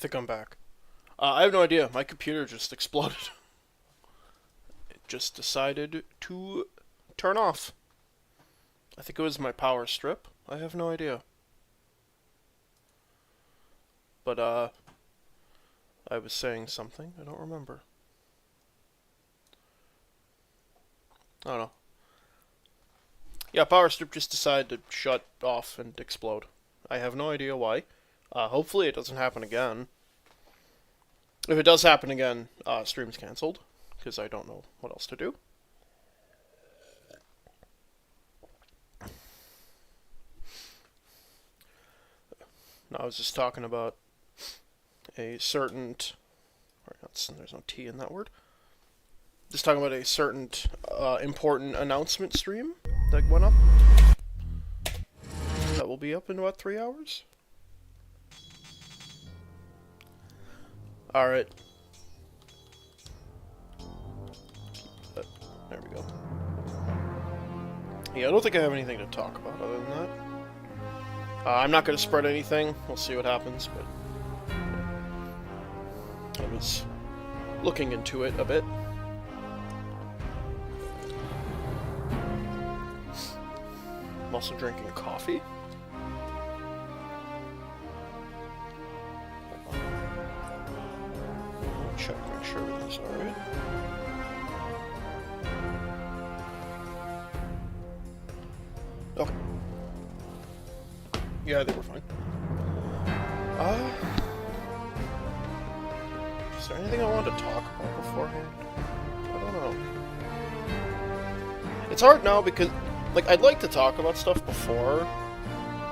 think I'm back. I have no idea. My computer just exploded. It just decided to turn off. I think it was my power strip. I have no idea. But, I was saying something. I don't remember. I don't know. Yeah, power strip just decided to shut off and explode. I have no idea why. Hopefully it doesn't happen again. If it does happen again, stream's cancelled, because I don't know what else to do. No, I was just talking about a certain... there's no T in that word. Just talking about a certain important announcement stream that went up. That will be up in about 3 hours. Alright. There we go. Yeah, I don't think I have anything to talk about other than that. I'm not going to spread anything. We'll see what happens, but... I was looking into it a bit. I'm also drinking coffee. Check, make sure everything's alright. Okay. Yeah, I think we're fine. Is there anything I wanted to talk about beforehand? I don't know. It's hard now because, like, I'd like to talk about stuff before,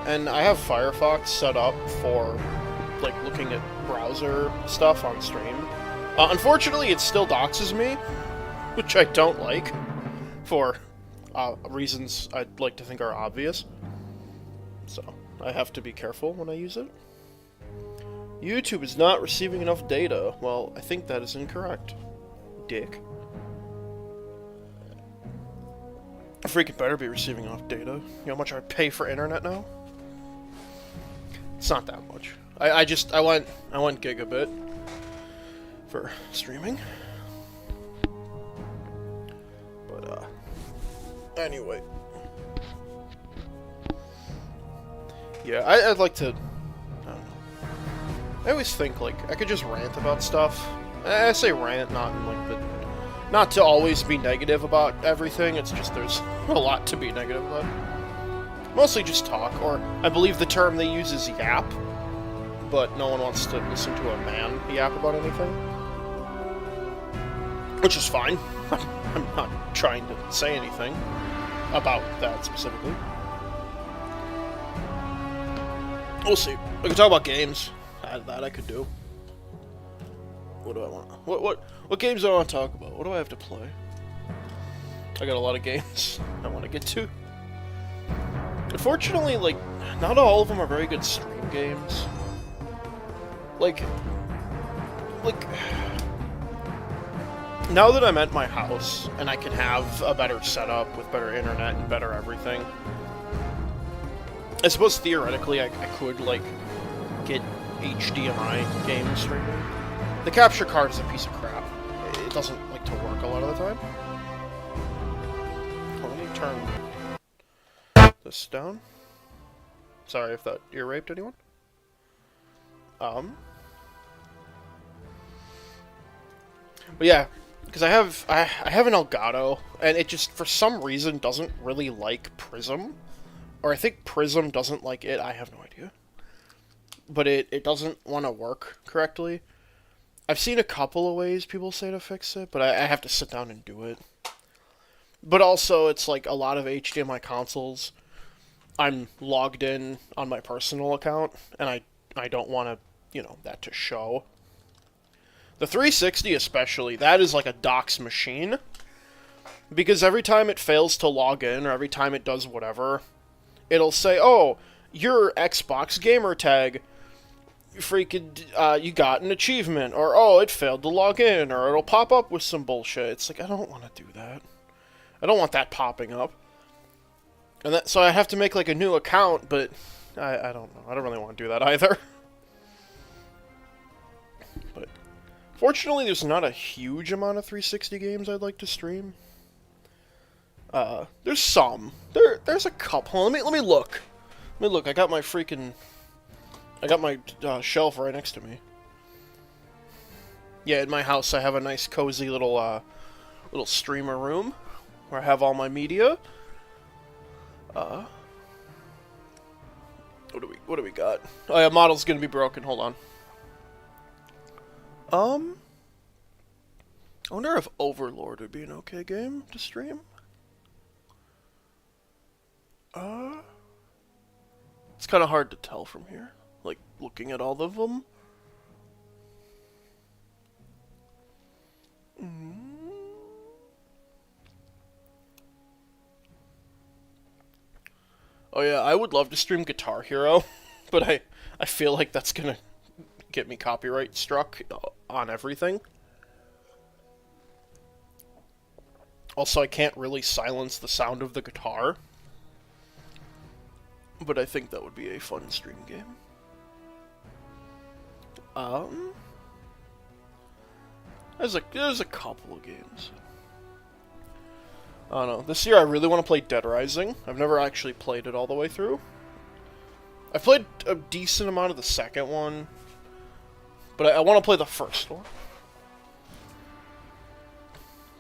and I have Firefox set up for, like, looking at browser stuff on stream. Unfortunately, it still doxes me, which I don't like, for reasons I'd like to think are obvious. So, I have to be careful when I use it. YouTube is not receiving enough data. Well, I think that is incorrect. Dick. I freaking better be receiving enough data. You know how much I pay for internet now? It's not that much. I went gigabit for streaming. But, anyway. Yeah, I'd like to... I don't know. I always think, like, I could just rant about stuff. I say rant, not in, like, the... Not to always be negative about everything, it's just there's a lot to be negative about. Mostly just talk, or I believe the term they use is yap, but no one wants to listen to a man yap about anything. Which is fine. I'm not trying to say anything about that specifically. We'll see. We can talk about games. That I could do. What do I want? What games do I want to talk about? What do I have to play? I got a lot of games I want to get to. Unfortunately, like, not all of them are very good stream games. Like, now that I'm at my house and I can have a better setup with better internet and better everything, I suppose theoretically I could, like, get HDMI games streaming. The capture card is a piece of crap. It doesn't like to work a lot of the time. Let me turn this down. Sorry if that ear raped anyone. But yeah, because I have an Elgato, and it just for some reason doesn't really like Prism, or I think Prism doesn't like it. I have no idea. But it doesn't want to work correctly. I've seen a couple of ways people say to fix it, but I have to sit down and do it. But also, it's like a lot of HDMI consoles, I'm logged in on my personal account, and I don't want to, you know, that to show. The 360 especially, that is like a dox machine. Because every time it fails to log in, or every time it does whatever, it'll say, oh, your Xbox gamer tag, you got an achievement, or, oh, it failed to log in, or it'll pop up with some bullshit. It's like, I don't want to do that. I don't want that popping up. And so I have to make, like, a new account, but I don't know. I don't really want to do that either. Fortunately, there's not a huge amount of 360 games I'd like to stream. There's some. There's a couple. Let me look. Let me look. I got my shelf right next to me. Yeah, in my house I have a nice cozy little streamer room where I have all my media. What do we got? Oh yeah, model's gonna be broken. Hold on. I wonder if Overlord would be an okay game to stream. It's kind of hard to tell from here, like looking at all of them. Oh yeah, I would love to stream Guitar Hero, but I feel like that's gonna get me copyright struck on everything. Also, I can't really silence the sound of the guitar, but I think that would be a fun stream game. There's a couple of games. I don't know. This year I really want to play Dead Rising. I've never actually played it all the way through. I played a decent amount of the second one, but I want to play the first one.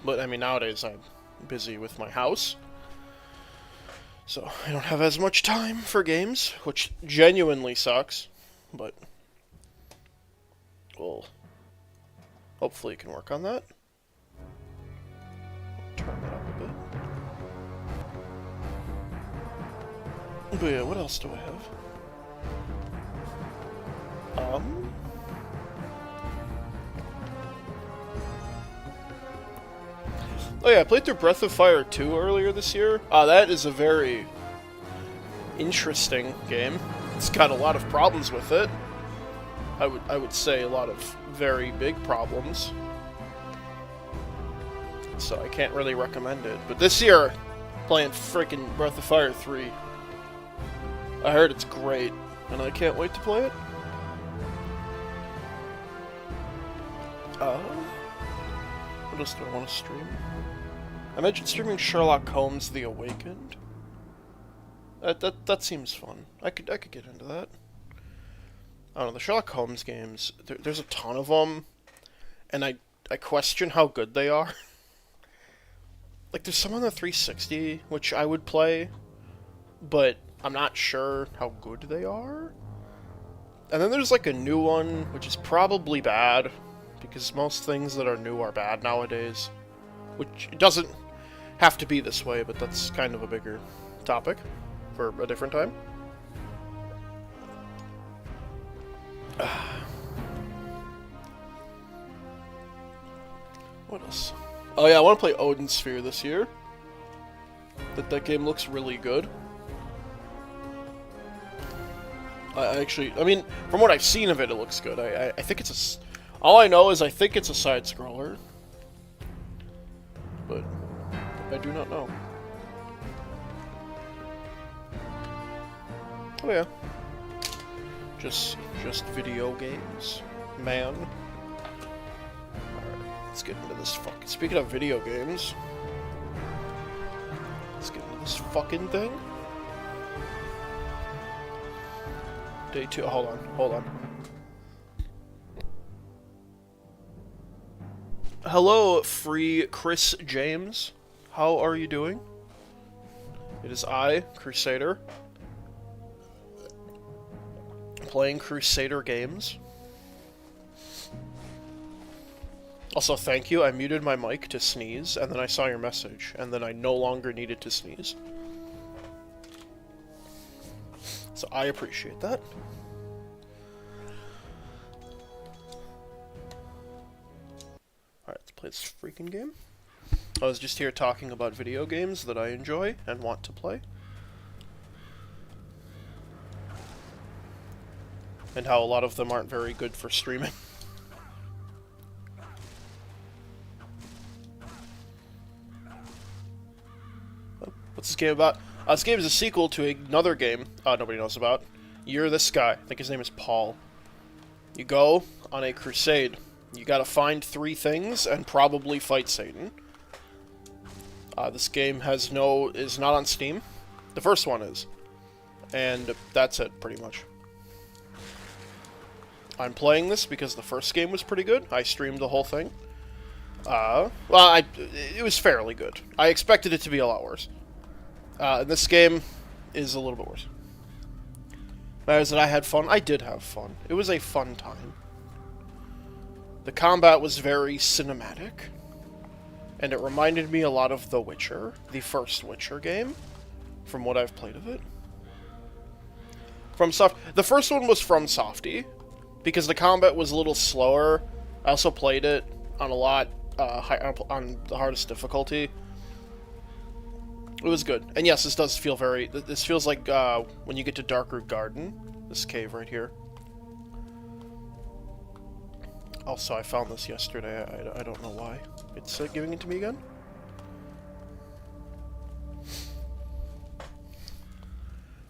But, I mean, nowadays I'm busy with my house, so I don't have as much time for games, which genuinely sucks, but, well, hopefully you can work on that. Turn that up a bit. But yeah, what else do I have? Oh yeah, I played through Breath of Fire 2 earlier this year. That is a very interesting game. It's got a lot of problems with it. I would say a lot of very big problems. So I can't really recommend it. But this year, playing freaking Breath of Fire 3. I heard it's great, and I can't wait to play it. What else do I want to stream? I mentioned streaming Sherlock Holmes: The Awakened. That seems fun. I could get into that. I don't know, the Sherlock Holmes games, there's a ton of them, and I question how good they are. Like, there's some on the 360, which I would play, but I'm not sure how good they are. And then there's, like, a new one, which is probably bad, because most things that are new are bad nowadays. Which, it doesn't have to be this way, but that's kind of a bigger topic for a different time. What else? Oh yeah, I want to play Odin Sphere this year. That game looks really good. I mean, from what I've seen of it, it looks good. I think it's a... All I know is I think it's a side-scroller. But I do not know. Oh yeah. Just video games, man. Alright, let's get into this fucking... Speaking of video games, let's get into this fucking thing. Day 2. Hold on. Hello, free Chris James. How are you doing? It is I, Crusader, playing Crusader games. Also, thank you. I muted my mic to sneeze, and then I saw your message, and then I no longer needed to sneeze. So I appreciate that. Alright, let's play this freaking game. I was just here talking about video games that I enjoy and want to play. And how a lot of them aren't very good for streaming. What's this game about? This game is a sequel to another game nobody knows about. You're this guy. I think his name is Paul. You go on a crusade You gotta find 3 things and probably fight Satan. This game is not on Steam. The first one is. And that's it, pretty much. I'm playing this because the first game was pretty good. I streamed the whole thing. It was fairly good. I expected it to be a lot worse. And this game is a little bit worse. Matters that I had fun. I did have fun. It was a fun time. The combat was very cinematic. And it reminded me a lot of The Witcher, the first Witcher game, from what I've played of it. The first one was from Softy, because the combat was a little slower. I also played it on on the hardest difficulty. It was good. And yes, this does feel this feels like when you get to Darkroot Garden, this cave right here. Also, I found this yesterday. I don't know why it's giving it to me again.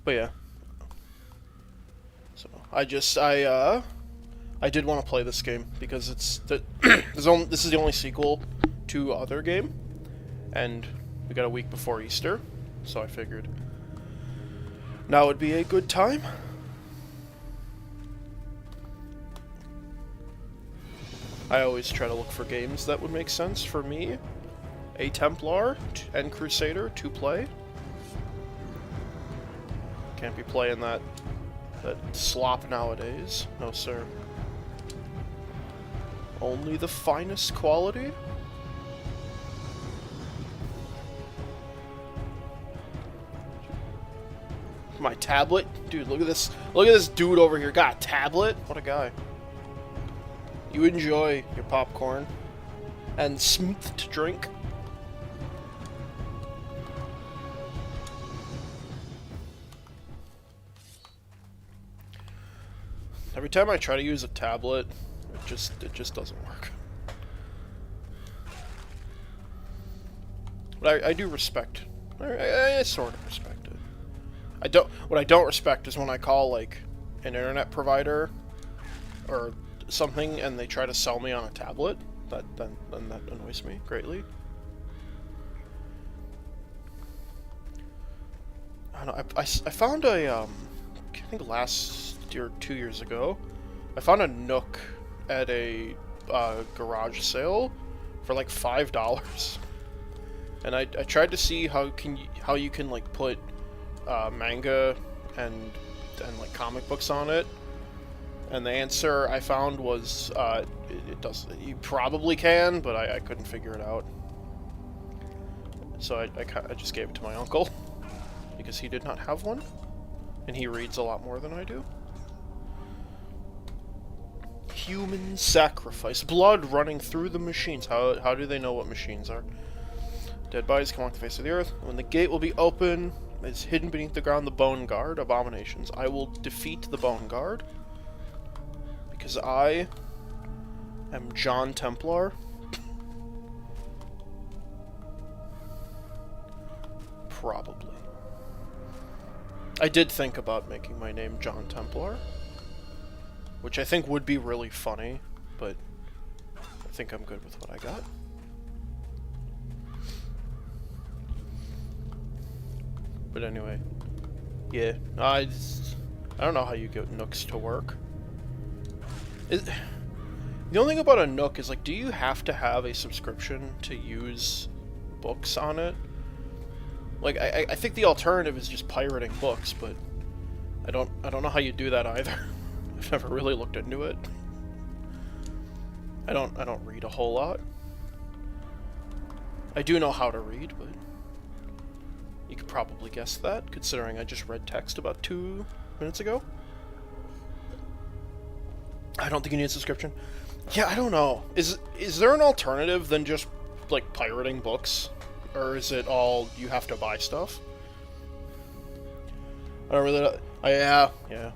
But yeah. So, I did want to play this game because this is the only sequel to other game, and we got a week before Easter, so I figured now would be a good time. I always try to look for games that would make sense for me, a Templar and Crusader to play. Can't be playing that slop nowadays. No, sir. Only the finest quality? My tablet? Dude, look at this. Look at this dude over here. Got a tablet? What a guy. You enjoy your popcorn and smooth to drink. Every time I try to use a tablet, it just doesn't work. But I do respect. I sort of respect it. What I don't respect is when I call like an internet provider or something and they try to sell me on a tablet. Then that annoys me greatly. I don't know. I found I think last year, 2 years ago, I found a Nook at a garage sale for like $5, and I tried to see how you can like put manga and like comic books on it, and the answer I found was it does. You probably can, but I couldn't figure it out. So I just gave it to my uncle because he did not have one, and he reads a lot more than I do. Human sacrifice. Blood running through the machines. How do they know what machines are? Dead bodies come off the face of the earth. When the gate will be open, is hidden beneath the ground the Bone Guard. Abominations. I will defeat the Bone Guard. Because I am John Templar. Probably. I did think about making my name John Templar, which I think would be really funny, but I think I'm good with what I got. But anyway, yeah, I don't know how you get Nooks to work. The only thing about a Nook is, like, do you have to have a subscription to use books on it? Like, I think the alternative is just pirating books, but I don't know how you do that either. I've never really looked into it. I don't read a whole lot. I do know how to read, but you could probably guess that, considering I just read text about 2 minutes ago. I don't think you need a subscription. Yeah, I don't know. Is there an alternative than just, like, pirating books? Or is it all you have to buy stuff? I don't really know. Yeah.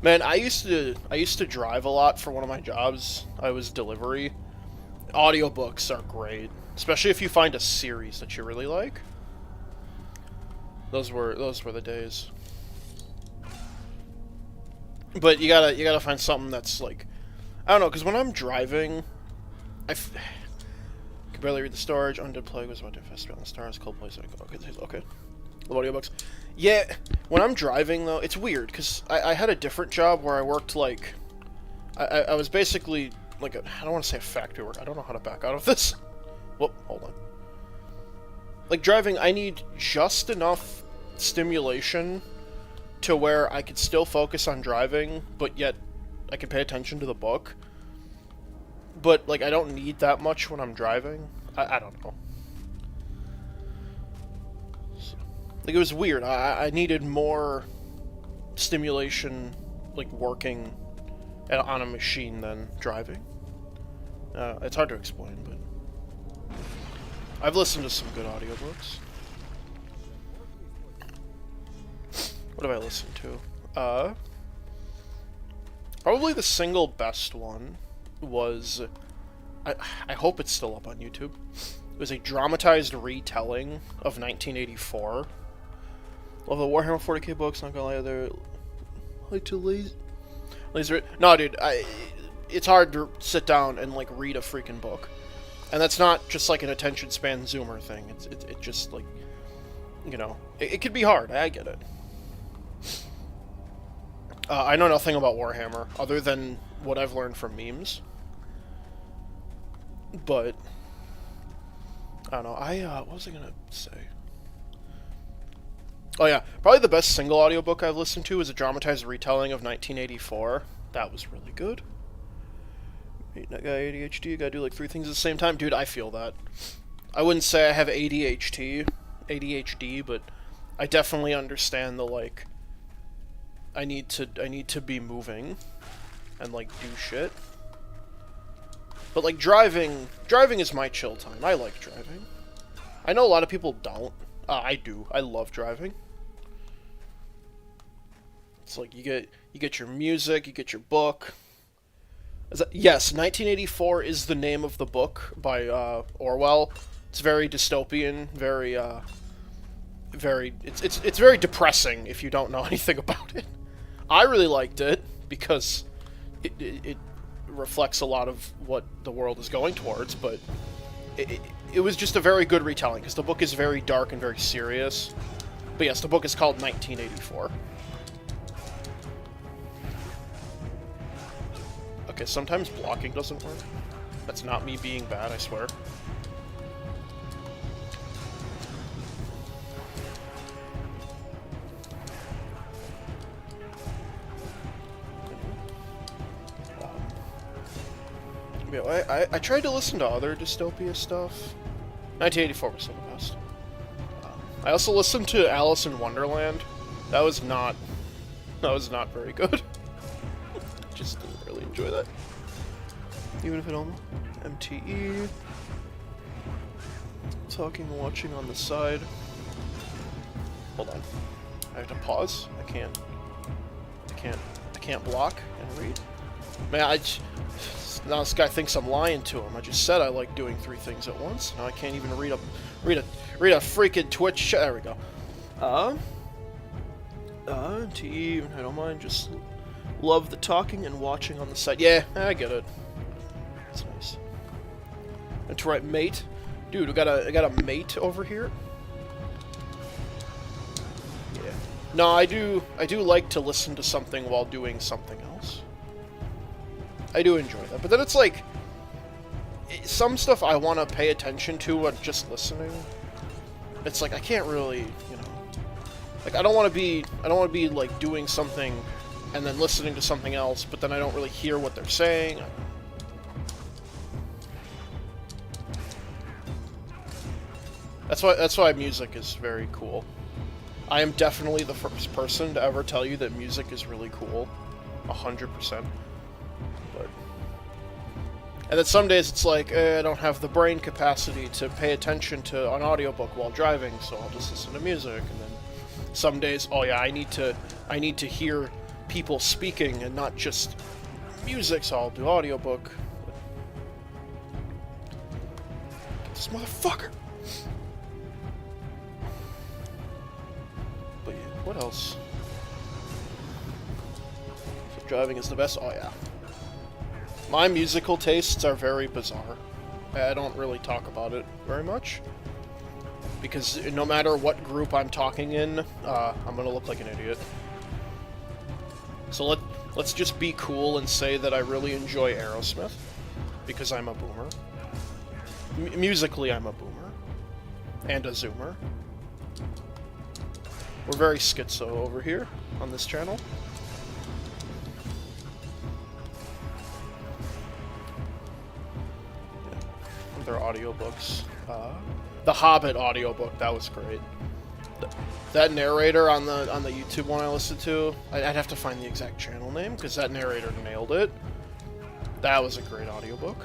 Man, I used to drive a lot for one of my jobs. I was delivery. Audiobooks are great, especially if you find a series that you really like. Those were the days. But you gotta find something that's like, I don't know, because when I'm driving, Could barely read the storage. Undead Plague was about to infest around the stars. Cold place. Okay. Audiobooks. Yeah, when I'm driving though, it's weird because I had a different job where I worked like I was basically like I don't want to say a factory worker. I don't know how to back out of this. Whoop, hold on. Like driving, I need just enough stimulation to where I could still focus on driving, but yet I can pay attention to the book. But like I don't need that much when I'm driving. I don't know. Like, it was weird. I needed more stimulation, like, working on a machine than driving. It's hard to explain, but... I've listened to some good audiobooks. What have I listened to? Probably the single best one was... I hope it's still up on YouTube. It was a dramatized retelling of 1984. Love the Warhammer 40k books, not gonna lie, they're like too lazy. No, dude, it's hard to sit down and like read a freaking book, and that's not just like an attention span zoomer thing. It just like, you know, it could be hard. I get it. I know nothing about Warhammer other than what I've learned from memes, but I don't know. What was I gonna say? Oh yeah, probably the best single audiobook I've listened to is a dramatized retelling of 1984. That was really good. That guy ADHD, gotta do like 3 things at the same time. Dude, I feel that. I wouldn't say I have ADHD, but I definitely understand the like I need to be moving and like do shit. But like driving is my chill time. I like driving. I know a lot of people don't. I do. I love driving. It's like you get your music, you get your book. Yes, 1984 is the name of the book by Orwell. It's very dystopian, very it's very depressing if you don't know anything about it. I really liked it because it reflects a lot of what the world is going towards, but it was just a very good retelling because the book is very dark and very serious. But yes, the book is called 1984. Okay, sometimes blocking doesn't work. That's not me being bad, I swear. I tried to listen to other dystopia stuff. 1984 was still the best. I also listened to Alice in Wonderland. That was not very good. Just didn't really enjoy that. Even if it almost MTE. Talking, watching on the side. Hold on. I have to pause. I can't block and read. Man, now this guy thinks I'm lying to him. I just said I like doing 3 things at once. Now I can't even read a freaking Twitch chat. There we go. MTE, I don't mind, just love the talking and watching on the side. Yeah, I get it. That's nice. That's right, mate. Dude, I got a mate over here. Yeah. No, I do like to listen to something while doing something else. I do enjoy that. But then it's like some stuff I want to pay attention to when just listening. It's like I can't really, you know. Like I don't want to be like doing something and then listening to something else, but then I don't really hear what they're saying. That's why music is very cool. I am definitely the first person to ever tell you that music is really cool. 100%. But and then some days it's like, I don't have the brain capacity to pay attention to an audiobook while driving, so I'll just listen to music. And then some days, oh yeah, I need to hear people speaking and not just music, so I'll do audiobook. Get this motherfucker! But yeah, what else? So driving is the best? Oh yeah. My musical tastes are very bizarre. I don't really talk about it very much. Because no matter what group I'm talking in, I'm gonna look like an idiot. So let's just be cool and say that I really enjoy Aerosmith. Because I'm a boomer. Musically, I'm a boomer. And a zoomer. We're very schizo over here on this channel. Yeah. Their audiobooks. The Hobbit audiobook, that was great. That narrator on the YouTube one I listened to, I'd have to find the exact channel name, because that narrator nailed it. That was a great audiobook.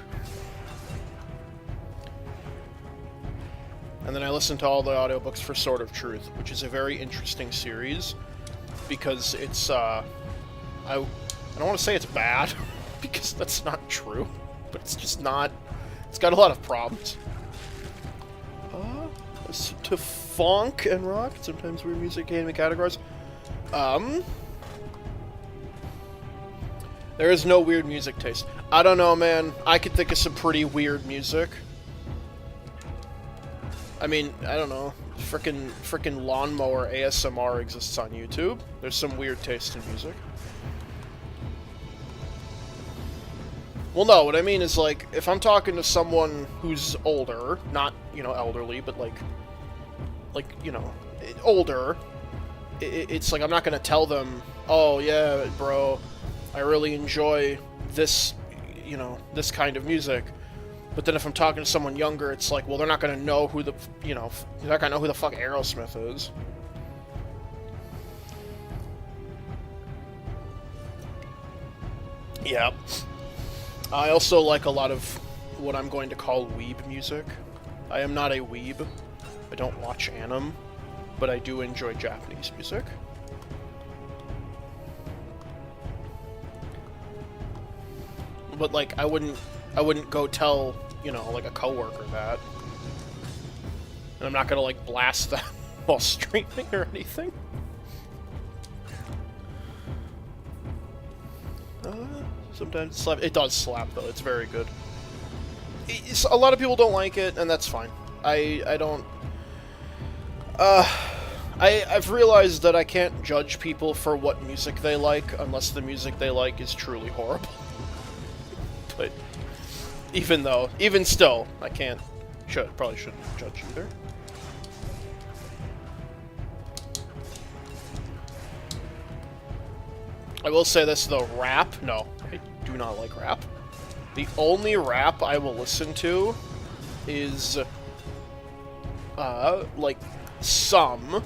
And then I listened to all the audiobooks for Sword of Truth, which is a very interesting series, because it's, I don't want to say it's bad, because that's not true, but it's just not, it's got a lot of problems. To funk and rock, sometimes weird music can be categorized. There is no weird music taste. I don't know, man. I could think of some pretty weird music. I mean, I don't know. Frickin' lawnmower ASMR exists on YouTube. There's some weird taste in music. Well, no, what I mean is, like, if I'm talking to someone who's older, not, you know, elderly, but, like, you know, older, it's like I'm not gonna tell them, oh, yeah, bro, I really enjoy this, you know, this kind of music. But then if I'm talking to someone younger, it's like, well, they're not gonna know who the, you know, they're not gonna know who the fuck Aerosmith is. Yeah. I also like a lot of what I'm going to call weeb music. I am not a weeb. I don't watch anime, but I do enjoy Japanese music. But like, I wouldn't go tell, you know, like a coworker that. And I'm not gonna like blast them while streaming or anything. Sometimes it does slap though. It's very good. A lot of people don't like it, and that's fine. I don't. I've realized that I can't judge people for what music they like unless the music they like is truly horrible. But even still, I can't. Probably shouldn't judge either. I will say this though, rap. No, I do not like rap. The only rap I will listen to is, like, some,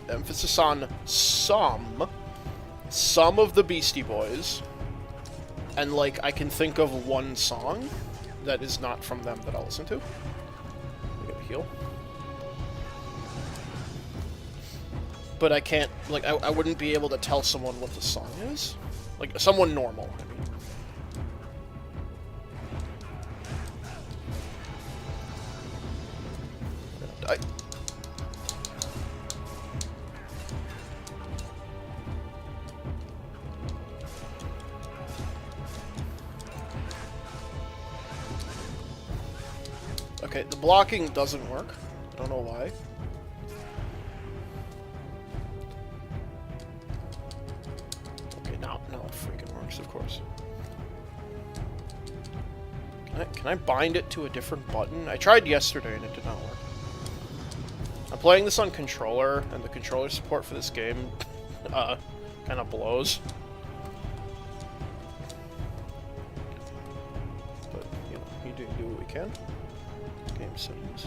emphasis on some of the Beastie Boys, and, like, I can think of one song that is not from them that I'll listen to. I gotta heal. But I can't, like, I wouldn't be able to tell someone what the song is. Like, someone normal, I mean. Okay, the blocking doesn't work. I don't know why. Okay, now it freaking works, of course. Can I bind it to a different button? I tried yesterday and it did not work. I'm playing this on controller, and the controller support for this game kind of blows. But, you know, we do what we can. Game settings.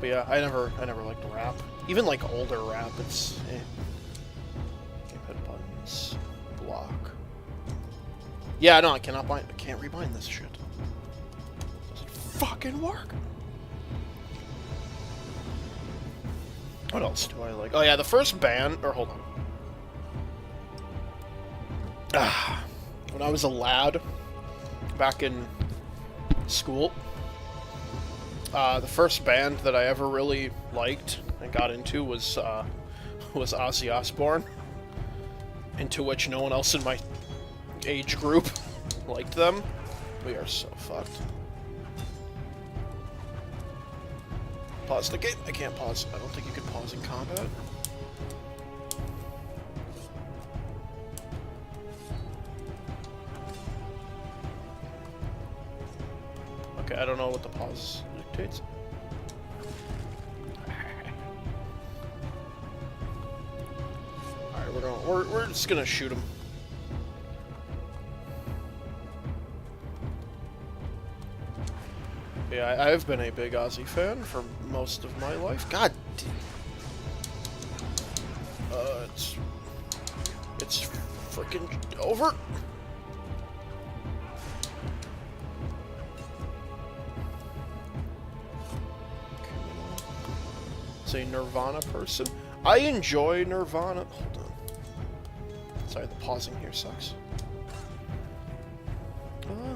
But yeah, I never liked rap. Even like older rap, it's gamepad buttons, block. Yeah, no, I can't rebind this shit. Doesn't fucking work. What else do I like? Oh yeah, the first band, or hold on. When I was a lad, back in school, the first band that I ever really liked and got into was Ozzy Osbourne, into which no one else in my age group liked them. We are so fucked. Pause the game. I can't pause. I don't think you can pause in combat. Okay, I don't know what the pause dictates. Alright, we're just gonna shoot him. Yeah, I've been a big Ozzy fan for most of my life. God damn. It's freaking over. It's a Nirvana person. I enjoy Nirvana. Hold on. Sorry, the pausing here sucks.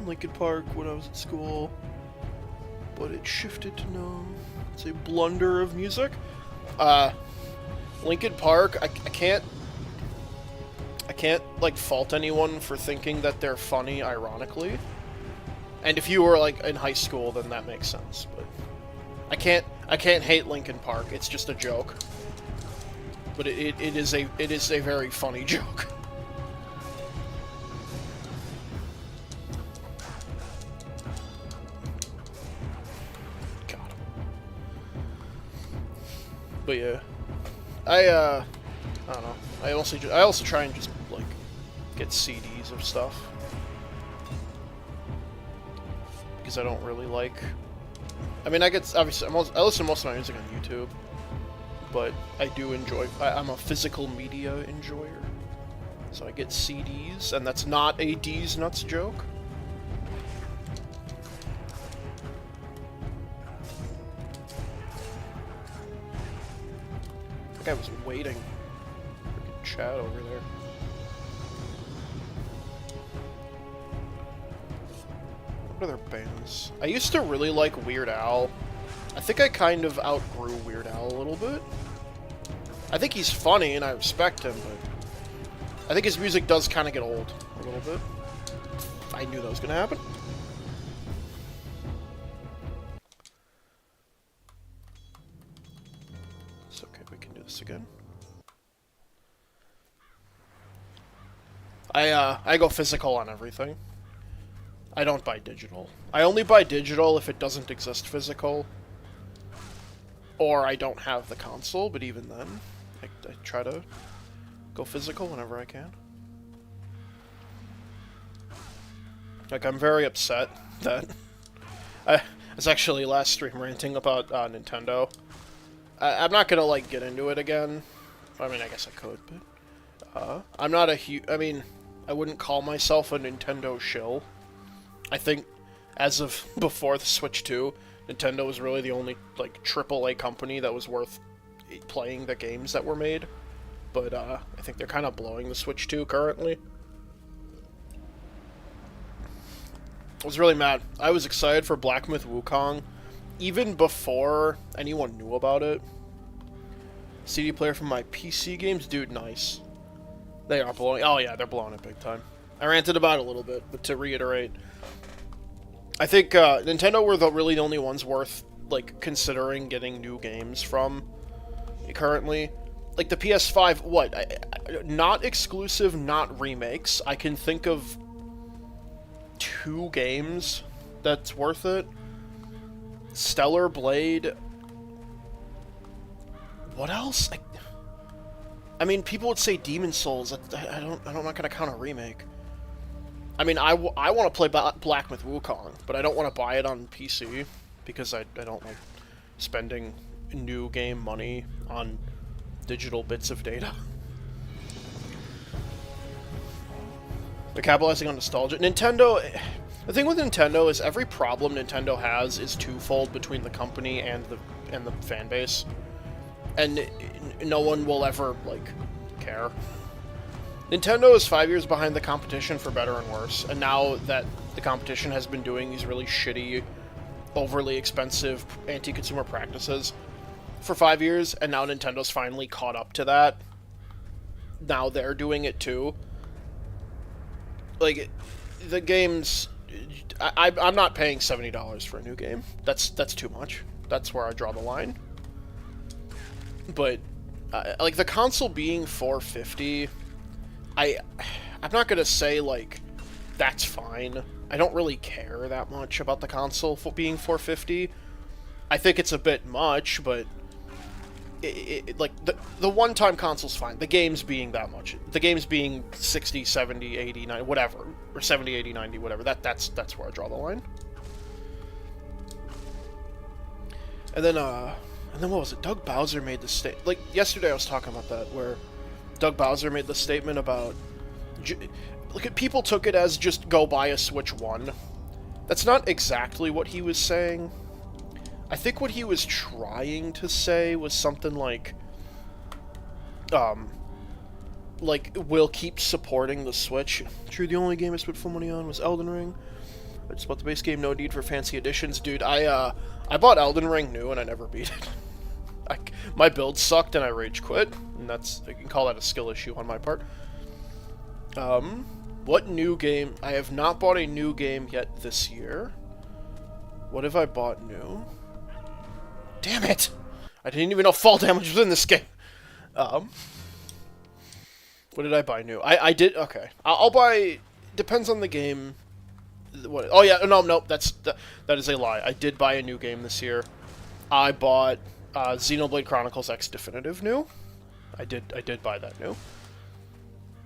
Linkin Park when I was at school. But it shifted to no. It's a blunder of music. Linkin Park, I can't like fault anyone for thinking that they're funny ironically. And if you were like in high school, then that makes sense. But I can't hate Linkin Park. It's just a joke. But it is a very funny joke. But yeah, I don't know. I also try and just like get CDs of stuff because I don't really like. I mean, obviously I listen to most of my music on YouTube, but I do enjoy. I'm a physical media enjoyer, so I get CDs, and that's not a D's nuts joke. I was waiting. Freaking chat over there. What other bands? I used to really like Weird Al. I think I kind of outgrew Weird Al a little bit. I think he's funny and I respect him, but I think his music does kind of get old a little bit. I knew that was going to happen. Again. I go physical on everything. I don't buy digital. I only buy digital if it doesn't exist physical. Or I don't have the console, but even then, I try to go physical whenever I can. Like, I'm very upset that I was actually last stream ranting about Nintendo. I'm not gonna, like, get into it again. I mean, I guess I could, but... I'm not a I mean, I wouldn't call myself a Nintendo shill. I think, as of before the Switch 2, Nintendo was really the only, like, AAA company that was worth playing the games that were made. But, I think they're kind of blowing the Switch 2 currently. I was really mad. I was excited for Black Myth Wukong. Even before anyone knew about it. CD player from my PC games? Dude, nice. They are blowing... Oh yeah, they're blowing it big time. I ranted about it a little bit, but to reiterate, I think Nintendo were really the only ones worth, like, considering getting new games from currently. Like, the PS5, what? Not exclusive, not remakes. I can think of 2 games that's worth it. Stellar Blade. What else? I mean, people would say Demon Souls. I'm not gonna count a remake. I mean, I want to play Black Myth Wukong, but I don't want to buy it on PC because I don't like spending new game money on digital bits of data. They're capitalizing on nostalgia. Nintendo. The thing with Nintendo is every problem Nintendo has is twofold between the company and the fan base, and no one will ever, like, care. Nintendo is 5 years behind the competition for better and worse, and now that the competition has been doing these really shitty, overly expensive anti-consumer practices for 5 years, and now Nintendo's finally caught up to that. Now they're doing it too. Like, the games... I'm not paying $70 for a new game. That's too much. That's where I draw the line. But like the console being 450, I'm not gonna say like that's fine. I don't really care that much about the console being 450. I think it's a bit much, but like the one-time console's fine. The games being that much, the games being 60, 70, 80, 90, whatever, or 70, 80, 90, whatever. That's where I draw the line. And then what was it? Doug Bowser made the statement. Like yesterday, I was talking about that, where Doug Bowser made the statement about, like, people took it as just go buy a Switch 1. That's not exactly what he was saying. I think what he was trying to say was something like, we'll keep supporting the Switch. True, the only game I spent full money on was Elden Ring. I just bought the base game, no need for fancy additions. Dude, I bought Elden Ring new and I never beat it. My build sucked and I rage quit, and you can call that a skill issue on my part. What new game? I have not bought a new game yet this year. What have I bought new? Damn it! I didn't even know fall damage was in this game. What did I buy new? I did, okay. I'll buy, depends on the game. What? Oh yeah, no, that is a lie. I did buy a new game this year. I bought Xenoblade Chronicles X Definitive new. I did buy that new.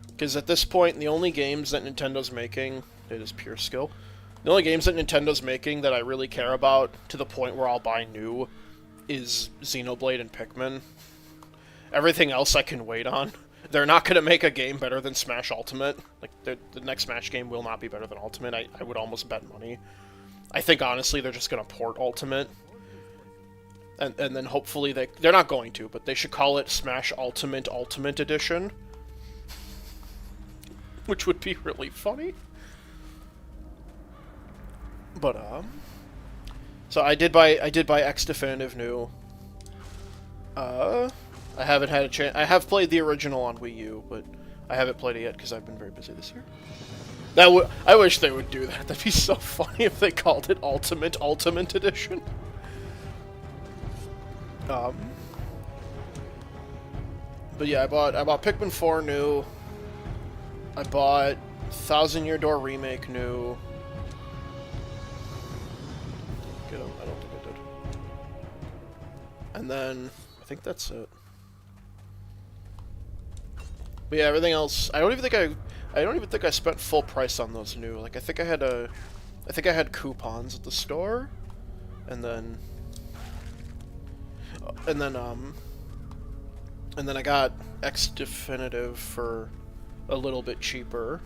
Because at this point, the only games that Nintendo's making, it is pure skill, the only games that Nintendo's making that I really care about, to the point where I'll buy new, is Xenoblade and Pikmin. Everything else I can wait on. They're not going to make a game better than Smash Ultimate. Like, the next Smash game will not be better than Ultimate. I would almost bet money. I think, honestly, they're just going to port Ultimate. And then hopefully they're not going to, but they should call it Smash Ultimate Ultimate Edition. Which would be really funny. But, so I did buy X Definitive new. I haven't had a chance. I have played the original on Wii U, but I haven't played it yet because I've been very busy this year. I wish they would do that. That'd be so funny if they called it Ultimate Edition. But yeah, I bought Pikmin 4 new. I bought Thousand Year Door Remake new. I don't think I did. And then I think that's it. But yeah, everything else, I don't even think I spent full price on those new. Like I think I had coupons at the store, and then I got X Definitive for a little bit cheaper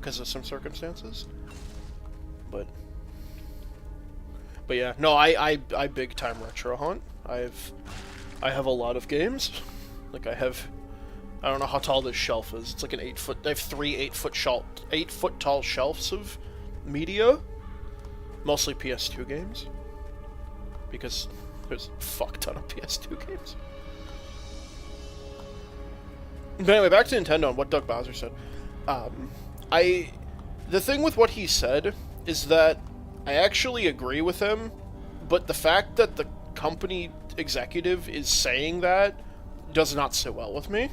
because of some circumstances. But yeah, no, I big time retro hunt. I have a lot of games. Like I don't know how tall this shelf is. It's like an 8 foot. I have 3 8 foot tall shelves of media, mostly PS2 games, because there's a fuck ton of PS2 games. But anyway, back to Nintendo and what Doug Bowser said. The thing with what he said is that I actually agree with him, but the fact that the company executive is saying that does not sit well with me.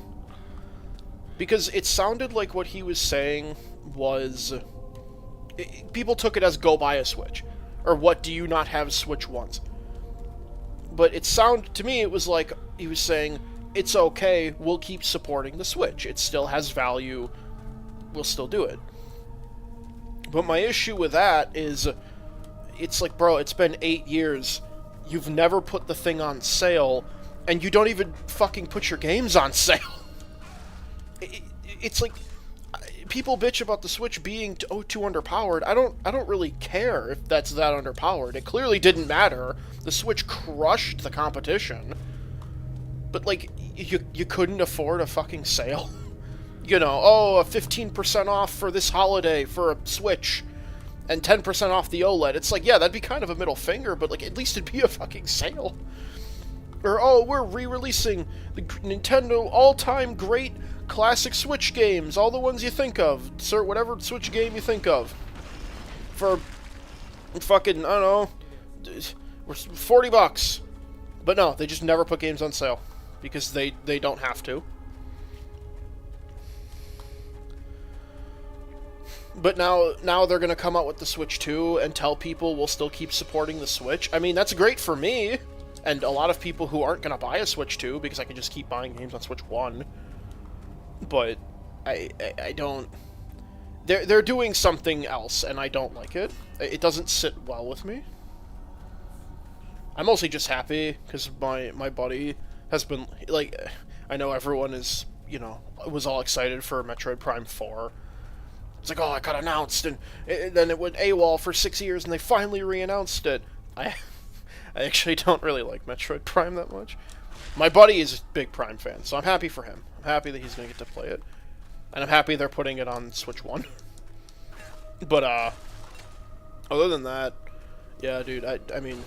Because it sounded like what he was saying was, people took it as go buy a Switch, or what, do you not have Switch ones? But to me it was like he was saying, it's okay, we'll keep supporting the Switch, it still has value, we'll still do it. But my issue with that is, it's like, bro, it's been 8 years, you've never put the thing on sale, and you don't even fucking put your games on sale. It's like, people bitch about the Switch being too underpowered. I don't really care if that's that underpowered. It clearly didn't matter. The Switch crushed the competition. But like, you couldn't afford a fucking sale. You know, oh, a 15% off for this holiday for a Switch, and 10% off the OLED. It's like, yeah, that'd be kind of a middle finger, but like, at least it'd be a fucking sale. Or, oh, we're re-releasing the Nintendo all-time great classic Switch games, all the ones you think of, sir, whatever Switch game you think of, for fucking, I don't know, We're 40 bucks. But no, they just never put games on sale because they don't have to. But now they're going to come out with the Switch 2 and tell people we'll still keep supporting the Switch. I mean, that's great for me and a lot of people who aren't going to buy a Switch 2 because I can just keep buying games on Switch 1. But I don't... They're doing something else, and I don't like it. It doesn't sit well with me. I'm mostly just happy because my buddy has been... Like, I know everyone is, you know, was all excited for Metroid Prime 4. It's like, oh, it got announced, and then it went AWOL for 6 years, and they finally re-announced it. I actually don't really like Metroid Prime that much. My buddy is a big Prime fan, so I'm happy for him. I'm happy that he's going to get to play it. And I'm happy they're putting it on Switch 1. But, other than that, yeah, dude, I mean,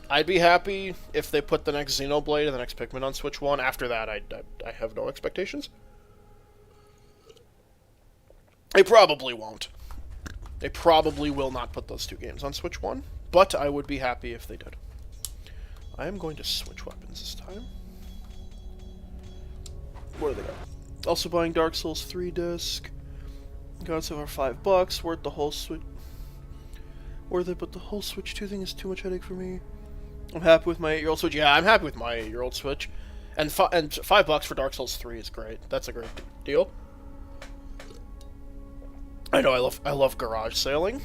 I'd be happy if they put the next Xenoblade and the next Pikmin on Switch 1. After that, I have no expectations. They probably won't. They probably will not put those two games on Switch 1, but I would be happy if they did. I am going to switch weapons this time. Where do they go? Also buying Dark Souls 3 disc. Got so far $5. Worth the whole Switch. Worth it, but the whole Switch 2 thing is too much headache for me. I'm happy with my 8-year-old Switch. Yeah, I'm happy with my 8-year-old Switch. And $5 for Dark Souls 3 is great. That's a great deal. I know I love garage sailing.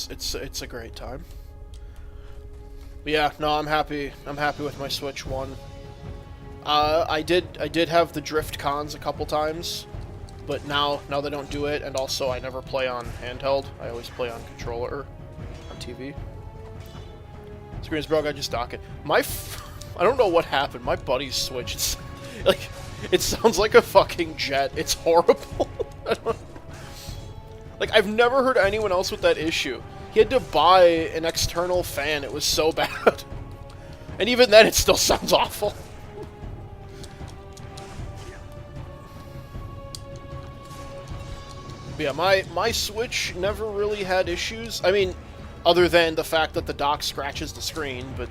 It's a great time. But yeah, no, I'm happy with my Switch 1. I did have the drift cons a couple times, but now they don't do it, and also I never play on handheld. I always play on controller on TV. Screens broke, I just dock it. I don't know what happened. My buddy's Switch, it's like, it sounds like a fucking jet. It's horrible. Like, I've never heard anyone else with that issue. He had to buy an external fan. It was so bad. And even then, it still sounds awful. But yeah, my Switch never really had issues. I mean, other than the fact that the dock scratches the screen, but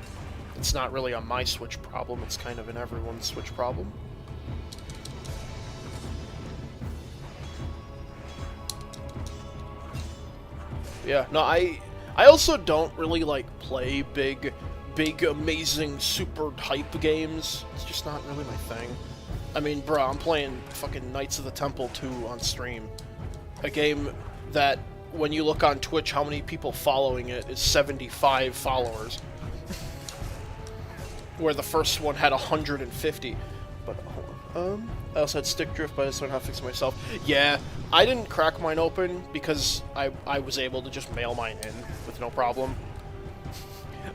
it's not really a my Switch problem. It's kind of an everyone's Switch problem. Yeah, no, I also don't really, like, play big, amazing, super hype games. It's just not really my thing. I mean, bro, I'm playing fucking Knights of the Temple 2 on stream. A game that, when you look on Twitch, how many people following it is 75 followers. Where the first one had 150. But, I also had stick drift, but I just don't know how to fix it myself. Yeah, I didn't crack mine open because I was able to just mail mine in with no problem.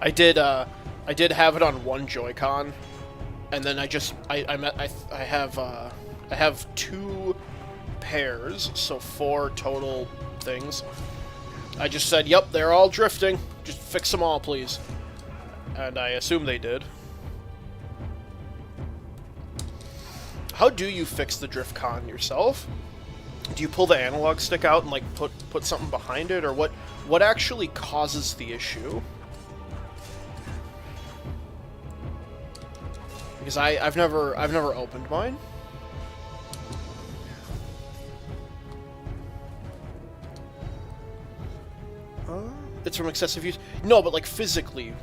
I did have it on one Joy-Con, and then I have 2 pairs, so 4 total things. I just said, yep, they're all drifting. Just fix them all, please. And I assume they did. How do you fix the drift con yourself? Do you pull the analog stick out and, like, put something behind it, or what actually causes the issue? Because I've never opened mine. It's from excessive use. No, but, like, physically,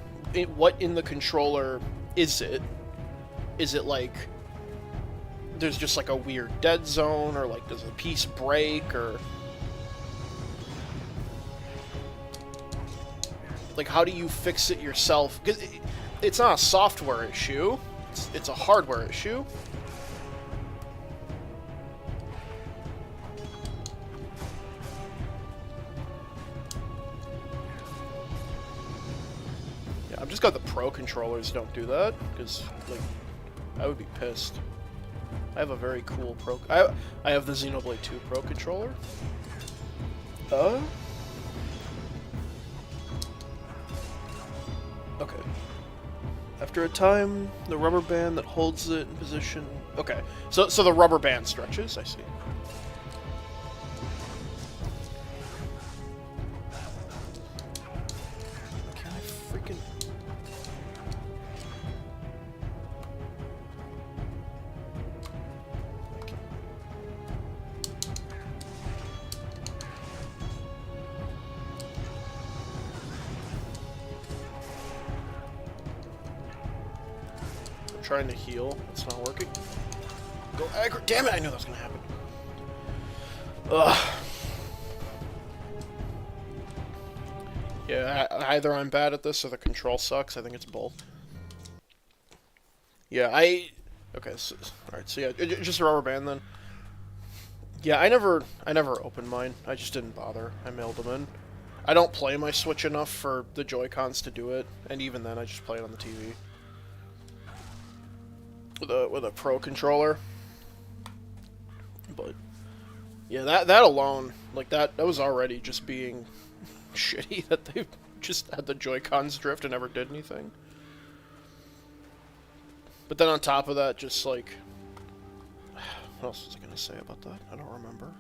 what in the controller is it? Is it like there's just, like, a weird dead zone, or, like, does a piece break, or like, how do you fix it yourself? Because it's not a software issue, it's a hardware issue. Yeah, I'm just glad the Pro controllers don't do that, because, like, I would be pissed. I have a very cool Pro... I have the Xenoblade 2 Pro controller. Okay. After a time, the rubber band that holds it in position... Okay, so the rubber band stretches, I see. trying to heal. It's not working. Go aggro. Damn it, I knew that was gonna happen. Ugh. Yeah, either I'm bad at this or the control sucks. I think it's both. Yeah, okay, so, alright, so yeah, just a rubber band then. Yeah, I never opened mine. I just didn't bother. I mailed them in. I don't play my Switch enough for the Joy-Cons to do it, and even then I just play it on the TV. With a Pro controller. But yeah, that alone, like that was already just being shitty that they just had the Joy-Cons drift and never did anything. But then on top of that, just like, what else was I gonna say about that? I don't remember.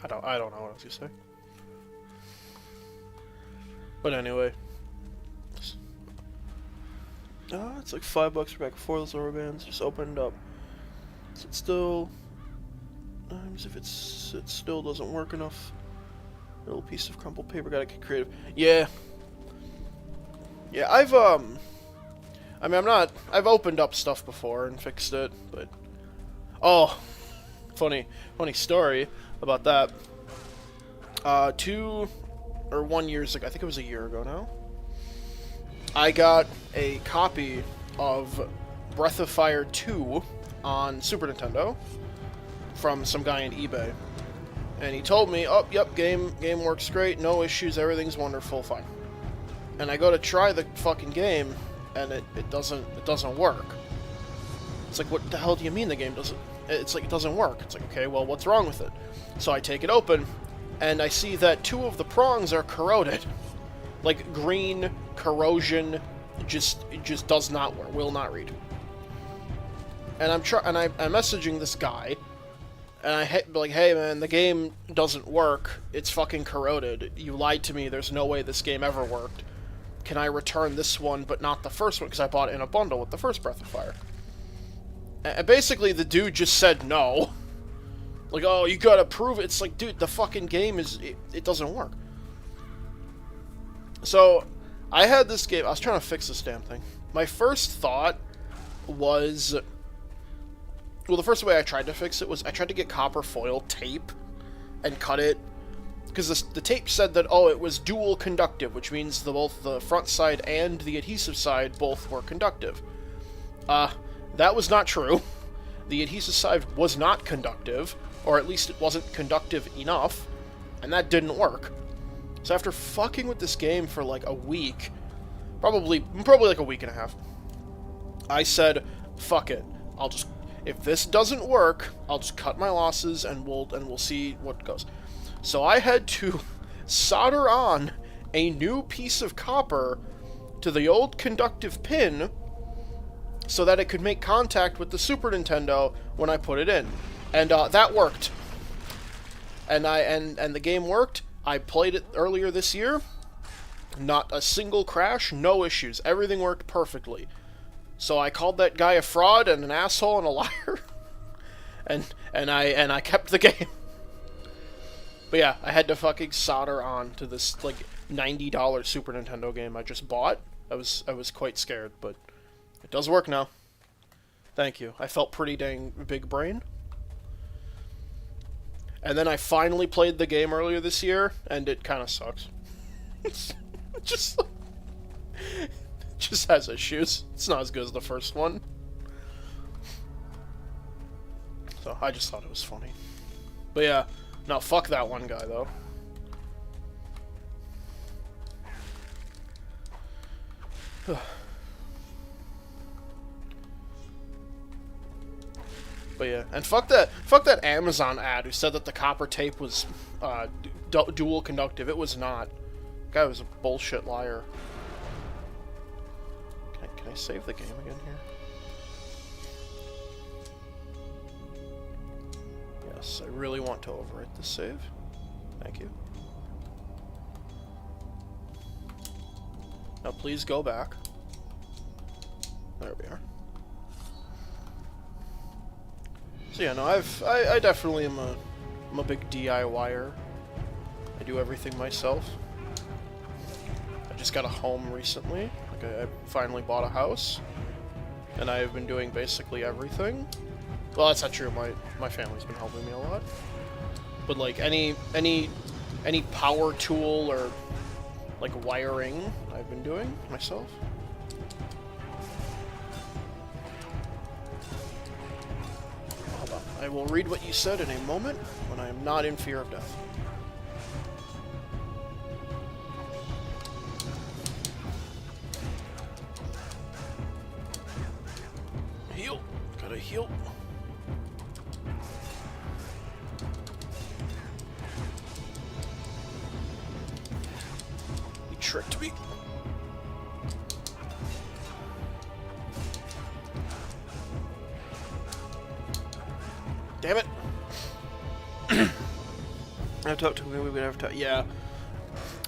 I don't know what I was gonna say. But anyway. It's like $5 for back before those rubber bands. Just opened up. Is it still? If it still doesn't work enough. Little piece of crumpled paper. Gotta get creative. Yeah. Yeah, I've opened up stuff before and fixed it, but oh, funny story about that. 2 or 1 years ago, I think it was a year ago now, I got a copy of Breath of Fire 2 on Super Nintendo from some guy on eBay. And he told me, oh, yep, game works great, no issues, everything's wonderful, fine. And I go to try the fucking game, and it doesn't work. It's like, what the hell do you mean the game doesn't... It's like, it doesn't work. It's like, okay, well, what's wrong with it? So I take it open, and I see that 2 of the prongs are corroded. Like, green corrosion just does not work, will not read. And I'm messaging this guy, and I be like, hey man, the game doesn't work. It's fucking corroded. You lied to me. There's no way this game ever worked. Can I return this one, but not the first one? Because I bought it in a bundle with the first Breath of Fire. And basically, the dude just said no. Like, oh, you gotta prove it. It's like, dude, the fucking game it doesn't work. So, I had this game, I was trying to fix this damn thing. My first thought was, well, the first way I tried to fix it was I tried to get copper foil tape and cut it, because the tape said that, oh, it was dual conductive, which means both the front side and the adhesive side both were conductive. That was not true. The adhesive side was not conductive, or at least it wasn't conductive enough, and that didn't work. So after fucking with this game for like a week, probably like a week and a half, I said, fuck it. If this doesn't work, I'll just cut my losses and we'll see what goes. So I had to solder on a new piece of copper to the old conductive pin so that it could make contact with the Super Nintendo when I put it in. And that worked. And the game worked. I played it earlier this year. Not a single crash, no issues. Everything worked perfectly. So I called that guy a fraud and an asshole and a liar. and I kept the game. But yeah, I had to fucking solder on to this like $90 Super Nintendo game I just bought. I was quite scared, but it does work now. Thank you. I felt pretty dang big brain. And then I finally played the game earlier this year, and it kind of sucks. It just has issues. It's not as good as the first one. So I just thought it was funny. But yeah, no, fuck that one guy, though. But yeah, and fuck that Amazon ad who said that the copper tape was dual conductive. It was not. That guy was a bullshit liar. Can I save the game again here? Yes, I really want to overwrite this save. Thank you. Now please go back. There we are. So yeah, no, I definitely am a big DIYer. I do everything myself. I just got a home recently. Like, I finally bought a house, and I have been doing basically everything. Well, that's not true. My family's been helping me a lot. But like any power tool or like wiring, I've been doing myself. Hold on. I will read what you said in a moment when I am not in fear of death. Heal. Gotta heal. He tricked me. Damn it. I've talked to him, we would have to. Yeah.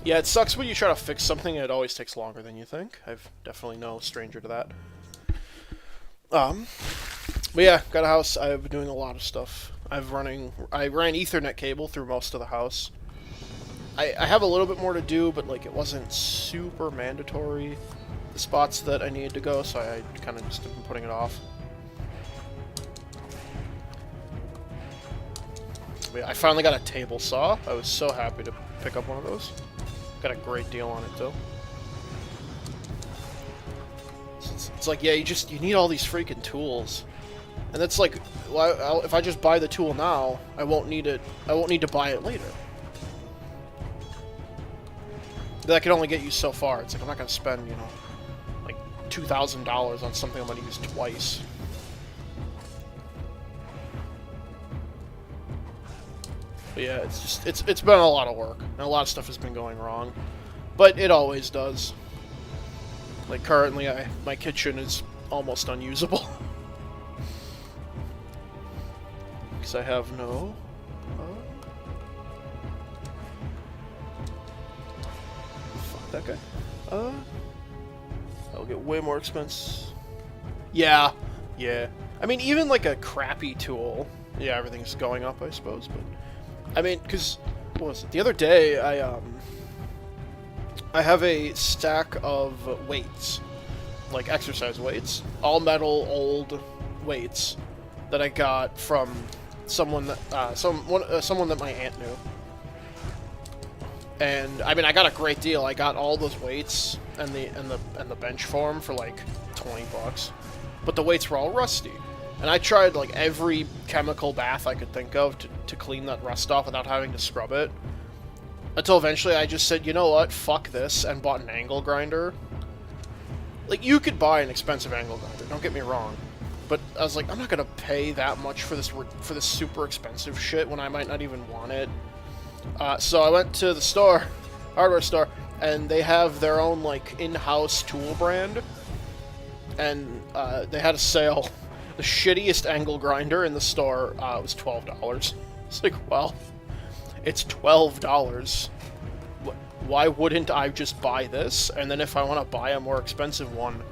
Yeah, it sucks when you try to fix something and it always takes longer than you think. I've definitely no stranger to that. But yeah, got a house. I've been doing a lot of stuff. I ran Ethernet cable through most of the house. I have a little bit more to do, but like it wasn't super mandatory, the spots that I needed to go, so I kind of just have been putting it off. But yeah, I finally got a table saw. I was so happy to pick up one of those. Got a great deal on it too. It's like, yeah, you need all these freaking tools. And that's like, well, if I just buy the tool now, I won't need to buy it later. That can only get you so far. It's like, I'm not going to spend, you know, like $2,000 on something I'm going to use twice. But yeah, it's been a lot of work. And a lot of stuff has been going wrong. But it always does. Like, currently, my kitchen is almost unusable. Because I have no... fuck that guy. That'll get way more expense. Yeah. Yeah. I mean, even, like, a crappy tool... Yeah, everything's going up, I suppose, but... I mean, because... What was it? The other day, I have a stack of weights, like exercise weights, all metal, old weights that I got from someone that someone that my aunt knew. And I mean, I got a great deal. I got all those weights and the bench form for like $20, but the weights were all rusty. And I tried like every chemical bath I could think of to clean that rust off without having to scrub it. Until eventually I just said, you know what, fuck this, and bought an angle grinder. Like, you could buy an expensive angle grinder, don't get me wrong. But I was like, I'm not gonna pay that much for this super expensive shit when I might not even want it. So I went to the store, hardware store, and they have their own, like, in-house tool brand. And they had a sale. The shittiest angle grinder in the store was $12. It's like, well... It's $12. Why wouldn't I just buy this? And then if I want to buy a more expensive one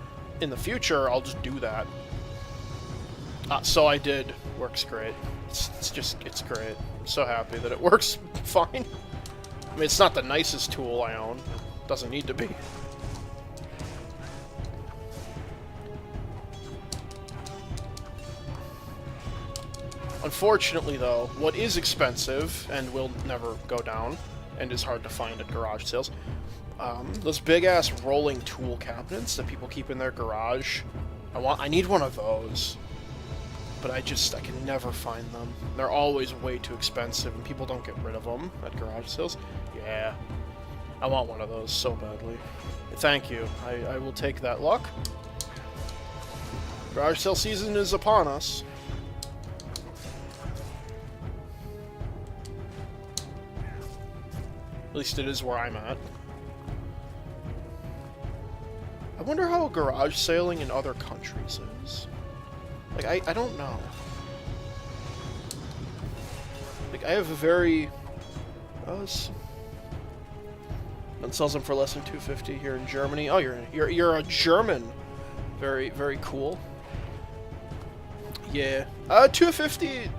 in the future, I'll just do that. So I did. Works great. It's great. I'm so happy that it works fine. I mean, it's not the nicest tool I own. Doesn't need to be. Unfortunately, though, what is expensive, and will never go down, and is hard to find at garage sales, those big-ass rolling tool cabinets that people keep in their garage. I need one of those, but I can never find them. They're always way too expensive, and people don't get rid of them at garage sales. Yeah, I want one of those so badly. Thank you. I will take that luck. Garage sale season is upon us. At least it is where I'm at. I wonder how garage sailing in other countries is. Like, I don't know. Like, I have a very... One sells them for less than $250 here in Germany. Oh, you're a German. Very, very cool. Yeah. $250...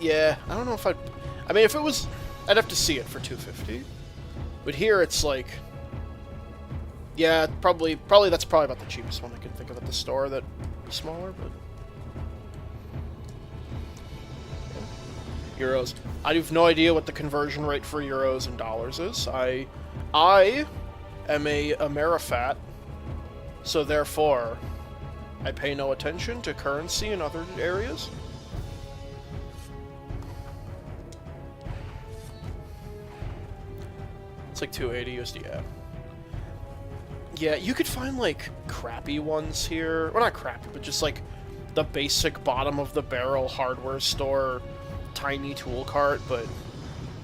Yeah, I don't know if I'd... I mean, if it was... I'd have to see it for $250. But here it's like... Yeah, probably that's probably about the cheapest one I can think of at the store that is smaller, but... Euros. I have no idea what the conversion rate for euros and dollars is. I am a Amerifat, so therefore I pay no attention to currency in other areas. It's like 280 USD, yeah. Yeah, you could find, like, crappy ones here. Well, not crappy, but just, like, the basic bottom-of-the-barrel hardware store tiny tool cart, but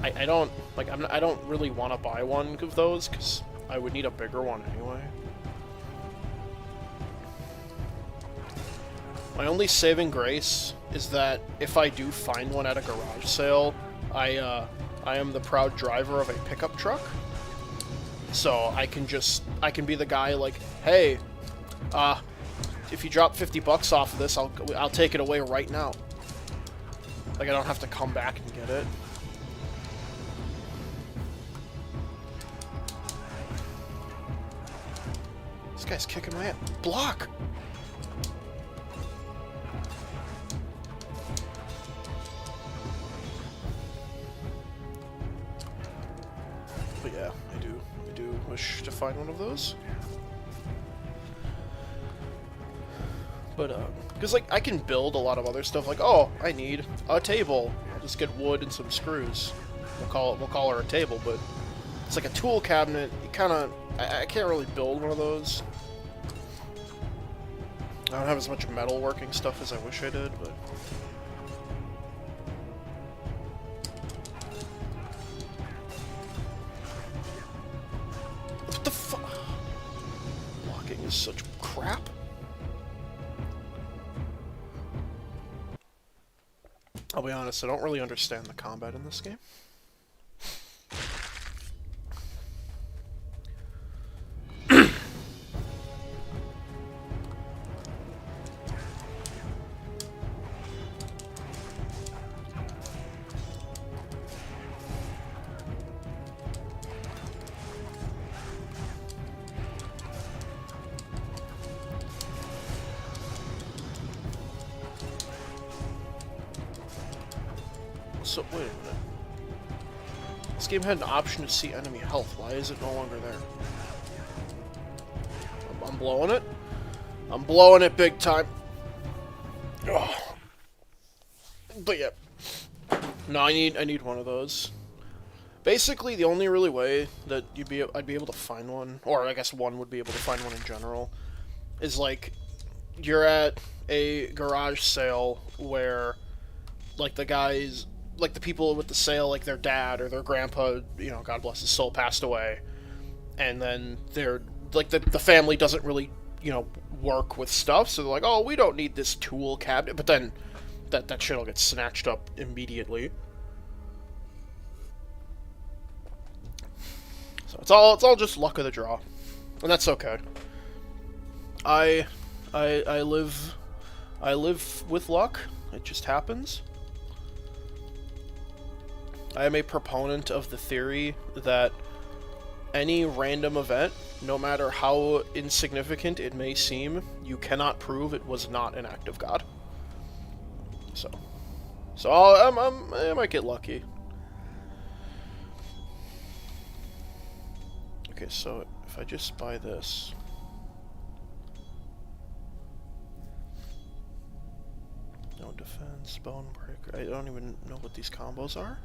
I don't, like, I don't really want to buy one of those, because I would need a bigger one anyway. My only saving grace is that if I do find one at a garage sale, I am the proud driver of a pickup truck. So I can be the guy like, hey, if you drop 50 bucks off of this, I'll take it away right now. Like, I don't have to come back and get it. This guy's kicking my ass. Block! But yeah, I do wish to find one of those. But, because, like, I can build a lot of other stuff, like, oh, I need a table. I'll just get wood and some screws. We'll call her a table, but it's like a tool cabinet. You kinda, I can't really build one of those. I don't have as much metalworking stuff as I wish I did, but... What the fuck? Blocking is such crap. I'll be honest, I don't really understand the combat in this game. So, wait a minute. This game had an option to see enemy health. Why is it no longer there? I'm blowing it. I'm blowing it big time. Ugh. But yeah. No, I need one of those. Basically, the only really way that I'd be able to find one, or I guess one would be able to find one in general, is like you're at a garage sale where like the guys, like the people with the sale, like their dad or their grandpa, you know, God bless his soul, passed away, and then they're like the family doesn't really, you know, work with stuff, so they're like, oh, we don't need this tool cabinet, but then that shit'll get snatched up immediately. So it's all just luck of the draw, and that's okay. I live with luck. It just happens. I am a proponent of the theory that any random event, no matter how insignificant it may seem, you cannot prove it was not an act of God. So I might get lucky. Okay, so if I just buy this, no defense, bone breaker. I don't even know what these combos are.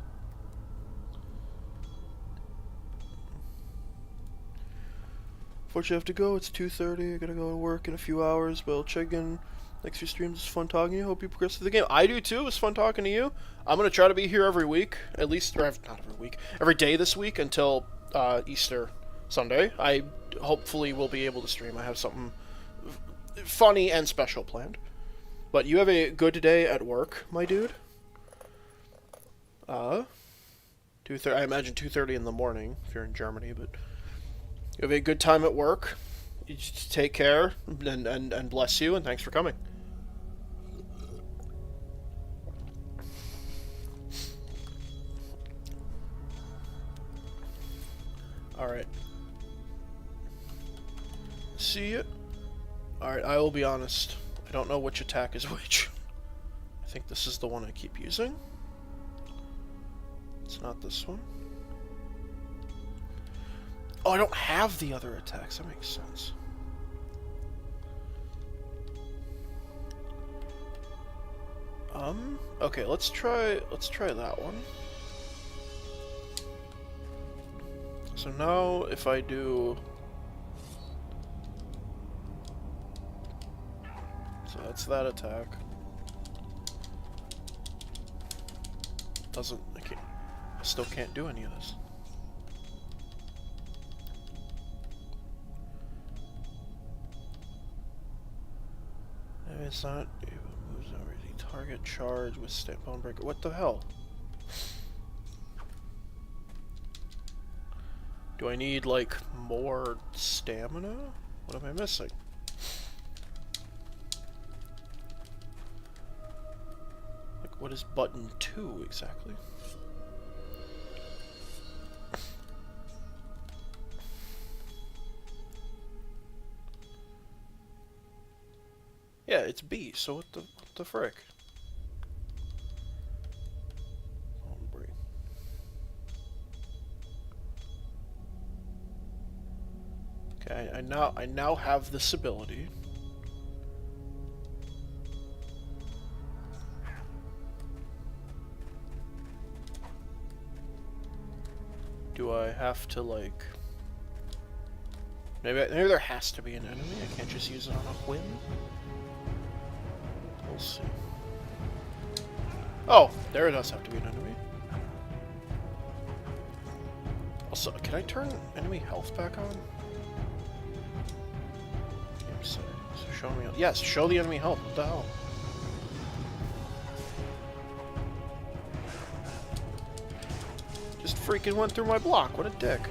Unfortunately, I have to go. It's 2:30. I gotta go to work in a few hours, but I'll check in next few streams. It's fun talking to you. Hope you progress through the game. I do too. It's fun talking to you. I'm gonna try to be here every week, at least, or not every week, every day this week until Easter Sunday. I hopefully will be able to stream. I have something funny and special planned. But you have a good day at work, my dude. 2:30. I imagine 2:30 in the morning if you're in Germany, but. You have a good time at work. You just take care, and bless you, and thanks for coming. Alright. See it? Alright, I will be honest. I don't know which attack is which. I think this is the one I keep using. It's not this one. Oh, I don't have the other attacks. That makes sense. Okay, let's try that one. So now if I do, so that's that attack. Doesn't, I still can't do any of this. Maybe it's not, it moves already. Target charge with stamp bone breaker. What the hell? Do I need, like, more stamina? What am I missing? Like, what is button 2 exactly? Yeah, it's B, so what the frick? Okay, I now have this ability. Do I have to, like, maybe there has to be an enemy. I can't just use it on a whim. We'll see. Oh, there does have to be an enemy. Also, can I turn enemy health back on? Game settings. Show me. Yes, show the enemy health. What the hell? Just freaking went through my block. What a dick.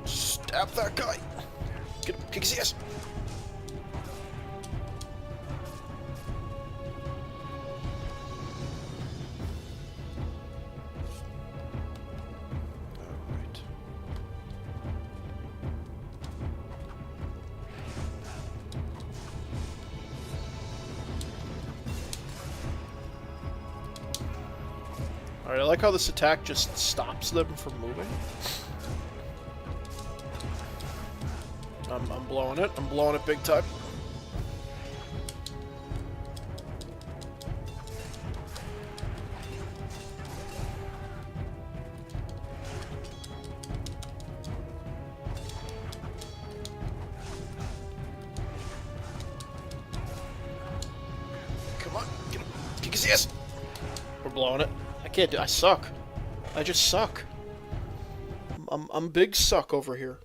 Stab that guy. Get him. Kick his ass. Alright, I like how this attack just stops them from moving. I'm blowing it. I'm blowing it big time. Come on, get him. Kick his ass. We're blowing it. I can't do. I suck. I just suck. I'm big suck over here.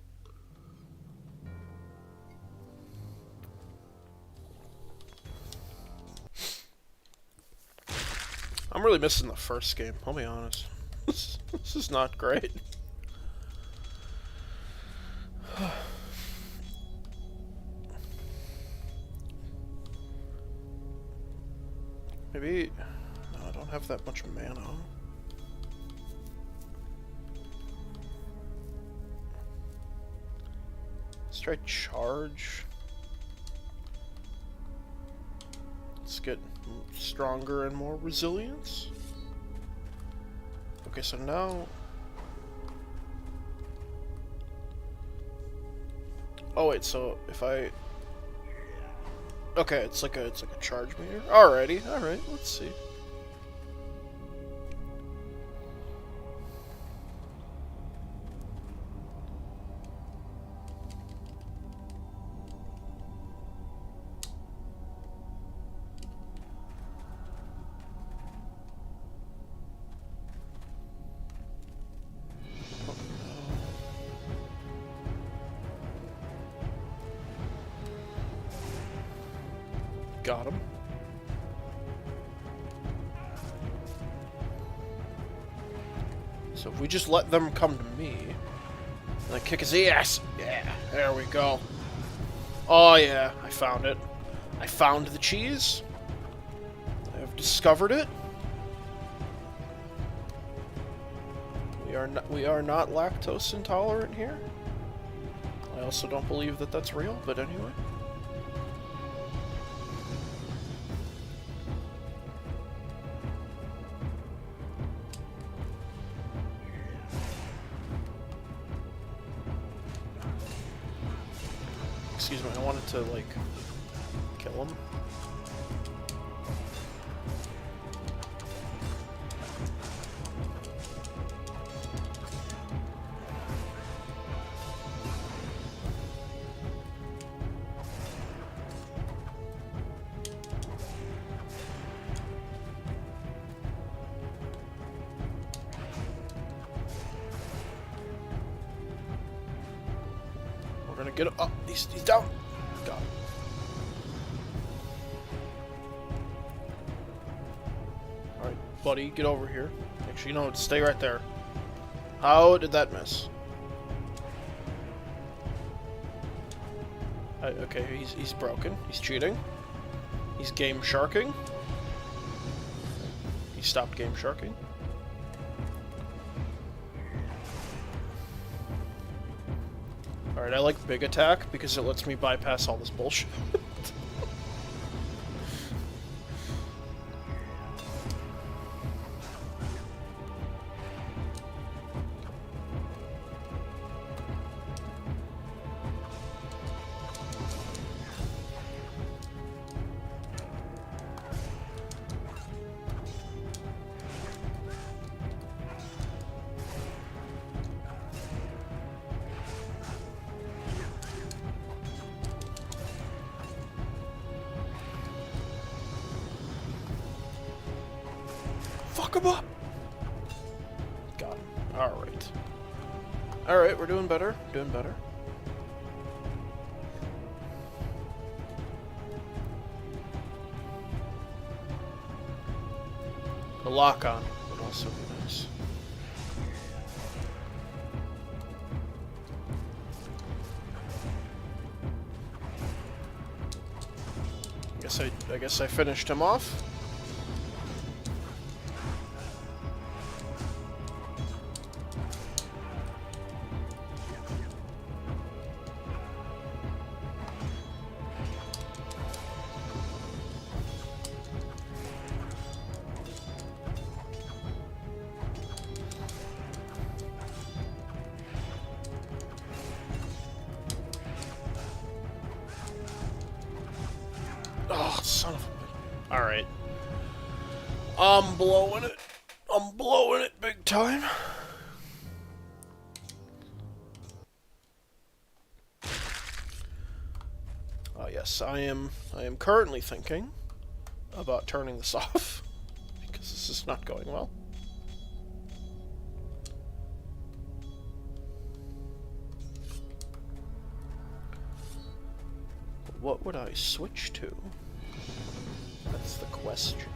I'm really missing the first game. I'll be honest. This is not great. Maybe. No, I don't have that much mana. Let's try charge. Let's get stronger and more resilience. Okay, so now. Oh wait, so if I. Okay, it's like a charge meter. Alrighty, alright, let's see. Got him. So if we just let them come to me, and I kick his ass. Yeah, there we go. Oh yeah, I found it. I found the cheese. I have discovered it. We are not lactose intolerant here. I also don't believe that that's real, but anyway. Excuse me, I wanted to, like, kill him. We're gonna get him. Oh, he's down. Got him. Alright, buddy, get over here. Actually, you know what? Stay right there. How did that miss? Okay, he's broken. He's cheating. He's game sharking. He stopped game sharking. Alright, I like big attack because it lets me bypass all this bullshit. Fuck him up! Got him. Alright. Alright, we're doing better. Doing better. A lock on would also be nice. I guess I finished him off. Oh, son of a bitch. Alright. I'm blowing it. I'm blowing it big time. Oh yes, I am currently thinking about turning this off because this is not going well. What would I switch to? That's the question.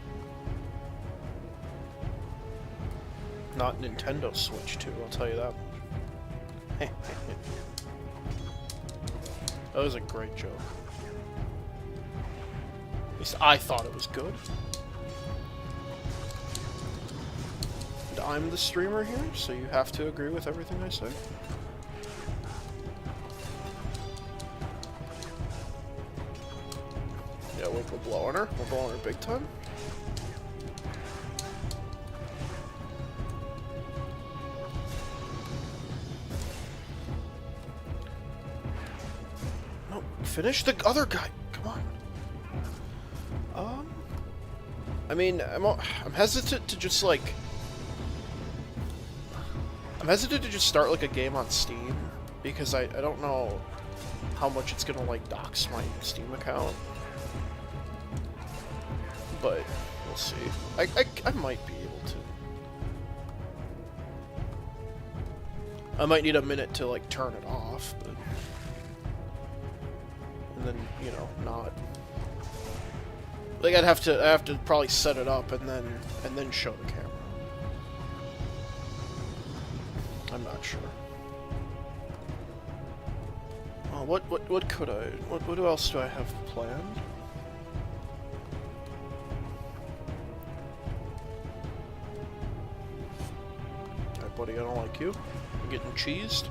Not Nintendo Switch 2, I'll tell you that much. That was a great joke. At least I thought it was good. And I'm the streamer here, so you have to agree with everything I say. Yeah, we're blowing her. We're blowing her big time. No, finish the other guy. Come on. I mean, I'm hesitant to just like. I'm hesitant to just start like a game on Steam because I don't know how much it's gonna like dox my Steam account. But we'll see. I might be able to. I might need a minute to like turn it off, but and then you know not. Like I have to probably set it up and then show the camera. I'm not sure. What could I? What else do I have planned? Buddy, I don't like you. I'm getting cheesed.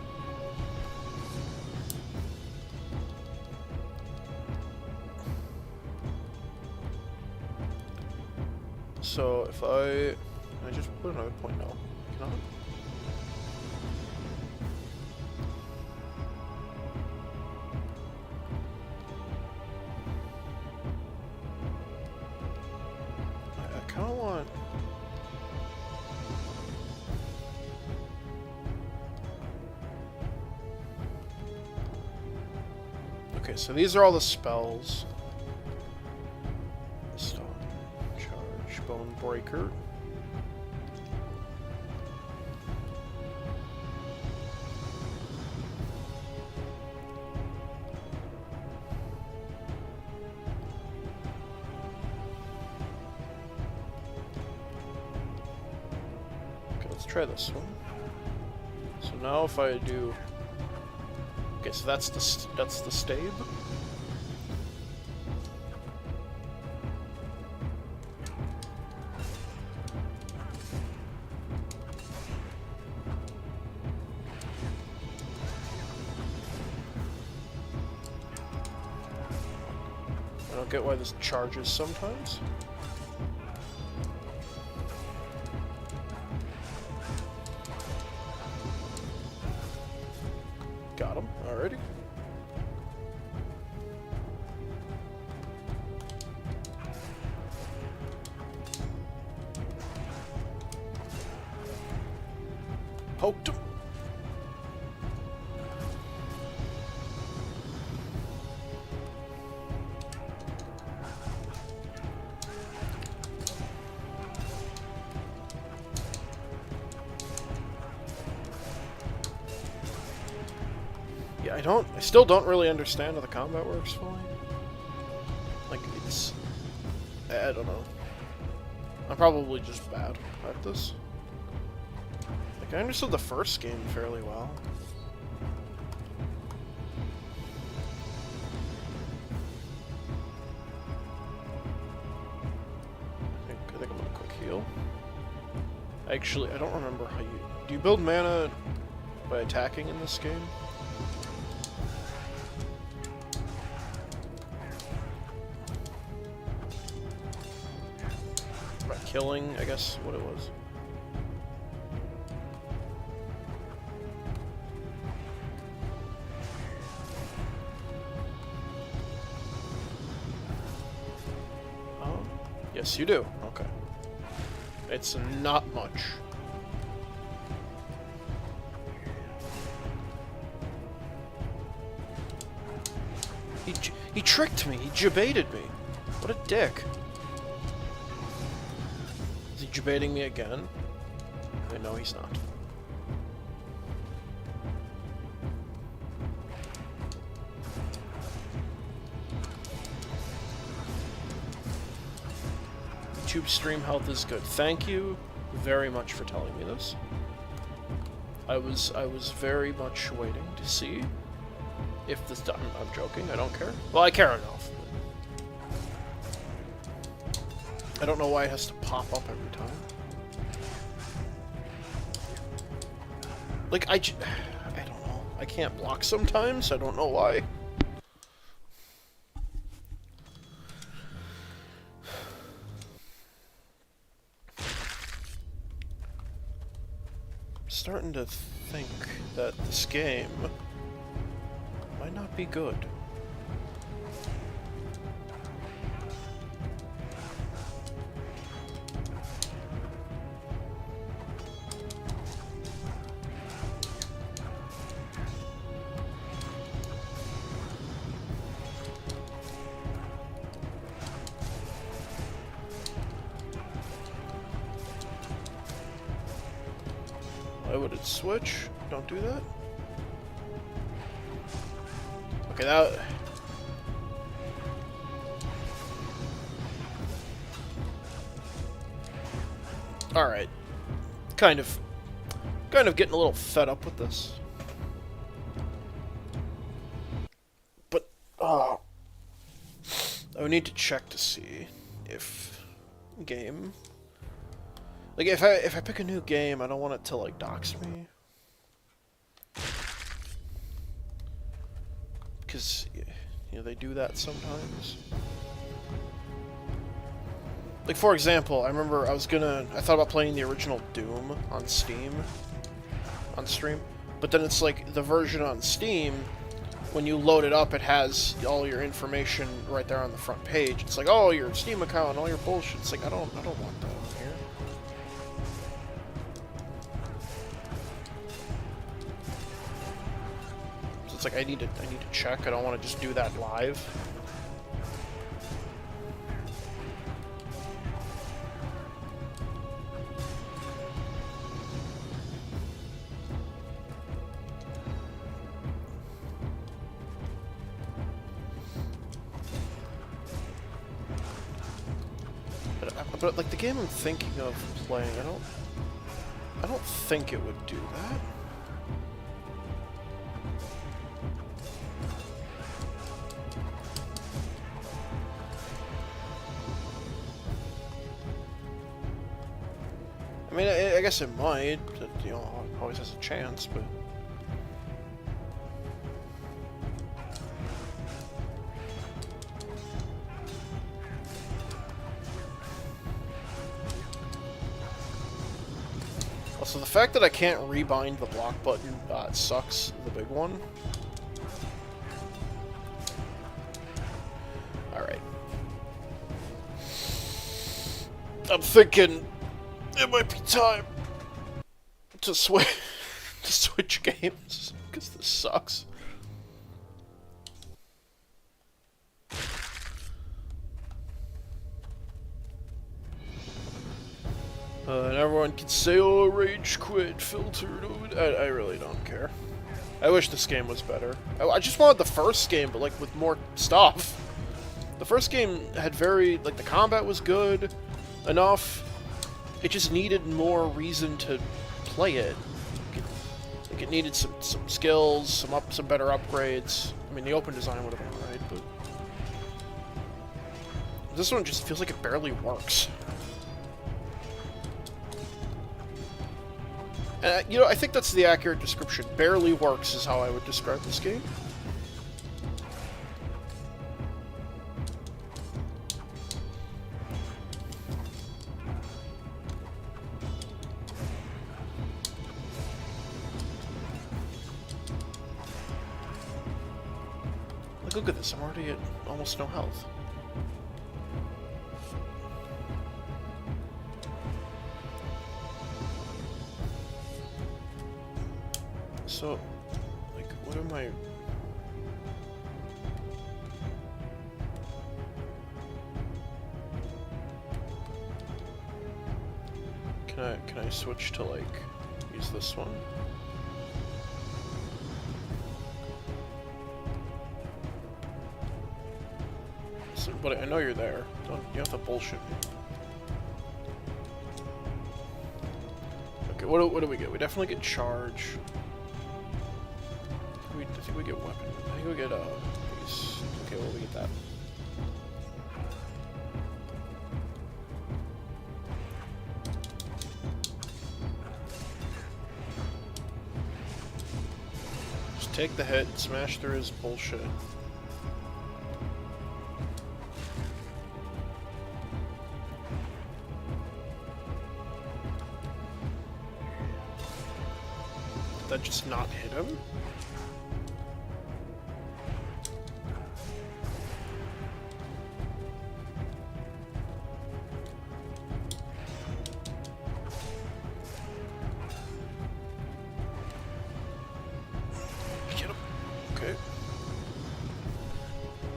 So if I just put another point? No, cannot. I kind of want. Okay, so these are all the spells. Stone, charge, bone breaker. Okay, let's try this one. So now if I do. Okay, so that's the stave. I don't get why this charges sometimes. Got him already. Poked him. Yeah, I still don't really understand how the combat works fully. Like, it's... I don't know. I'm probably just bad at this. Like, I understood the first game fairly well. I think I'm gonna quick heal. Actually, I don't remember how you... Do you build mana by attacking in this game? By killing, I guess, what it was. Yes, you do. Okay. It's not much. He tricked me. He jebaited me. What a dick. Is he jebaiting me again? Okay, no, he's not. YouTube stream health is good. Thank you very much for telling me this. I was very much waiting to see if this. I'm joking. I don't care. Well, I care enough. I don't know why it has to pop up every time. Like I don't know. I can't block sometimes. I don't know why. Starting to think that this game might not be good. Why would it switch? Don't do that. Okay, that... Alright. Kind of getting a little fed up with this. But, I would need to check to see if game... Like, if I pick a new game, I don't want it to, like, dox me. Because, you know, they do that sometimes. Like, for example, I remember I thought about playing the original Doom on Steam, on stream, but then it's like, the version on Steam, when you load it up, it has all your information right there on the front page. It's like, oh, your Steam account and all your bullshit. It's like, I don't want that on here. So it's like, I need to check. I don't want to just do that live. But like the game I'm thinking of playing, I don't think it would do that. I mean, I guess it might. You know, it always has a chance, but. So the fact that I can't rebind the block button sucks, the big one. Alright. I'm thinking it might be time to switch games, because this sucks. And everyone can say, oh, rage quit, filtered. I really don't care. I wish this game was better. I just wanted the first game, but like with more stuff. The first game had like the combat was good enough. It just needed more reason to play it. Like it needed some skills, some better upgrades. I mean, the open design would have been alright, but this one just feels like it barely works. You know, I think that's the accurate description. Barely works is how I would describe this game. Like, look at this. I'm already at almost no health. So, like, what am I... Can I switch to, like, use this one? So, but I know you're there. You have to bullshit me. Okay, what do we get? We definitely get charge. I think we get weapon. I think we get these. Okay, well, we get that. Just take the hit, smash through his bullshit. Did that just not hit him?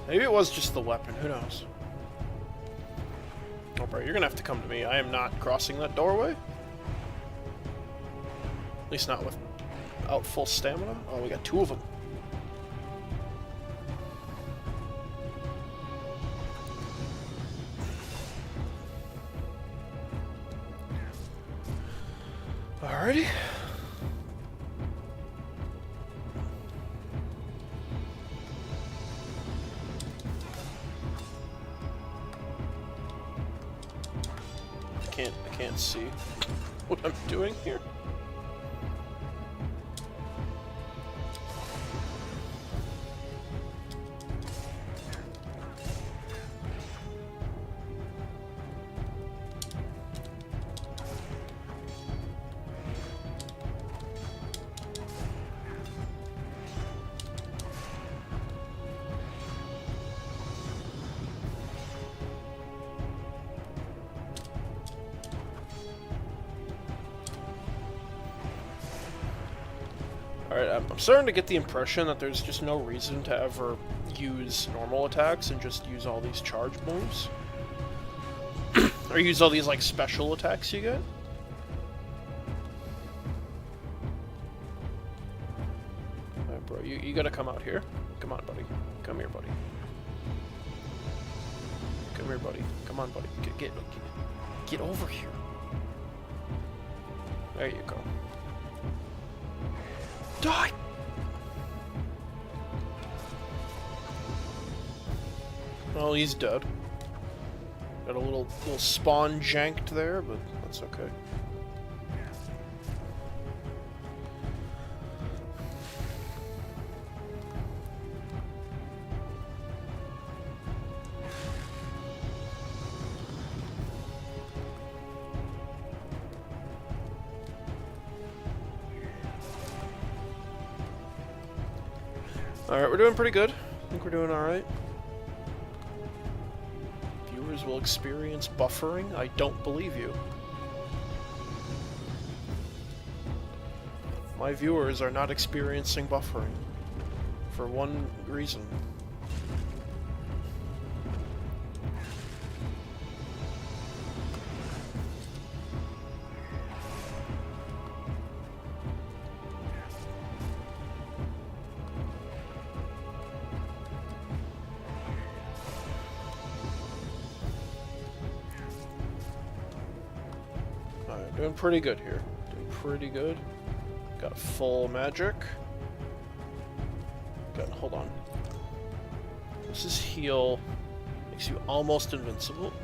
Maybe it was just the weapon, who knows? Oh, bro, you're gonna have to come to me. I am not crossing that doorway. At least not without full stamina. Oh, we got two of them. Alrighty. I can't see what I'm doing here. Alright, I'm starting to get the impression that there's just no reason to ever use normal attacks and just use all these charge moves. Or use all these, like, special attacks you get. Alright, bro, you gotta come out here. Come on, buddy. Come here, buddy. Come here, buddy. Come on, buddy. Get over here. There you go. Die! Well, he's dead. Got a little spawn janked there, but that's okay. Alright, we're doing pretty good. I think we're doing alright. Viewers will experience buffering? I don't believe you. My viewers are not experiencing buffering. For one reason. Doing pretty good here. Doing pretty good. Got full magic. Hold on. This is heal. Makes you almost invincible.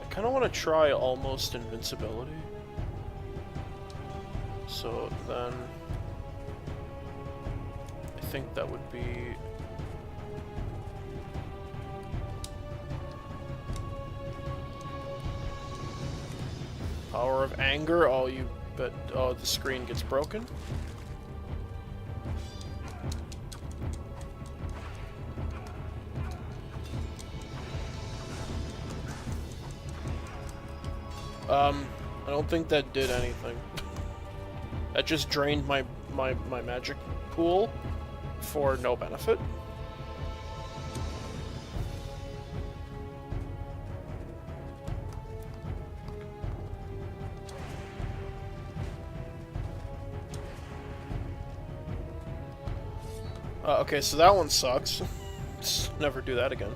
I kind of want to try almost invincibility. So then I think that would be Power of Anger. Oh, you bet. Oh, the screen gets broken. I don't think that did anything. That just drained my magic pool for no benefit. Okay, so that one sucks. Just never do that again.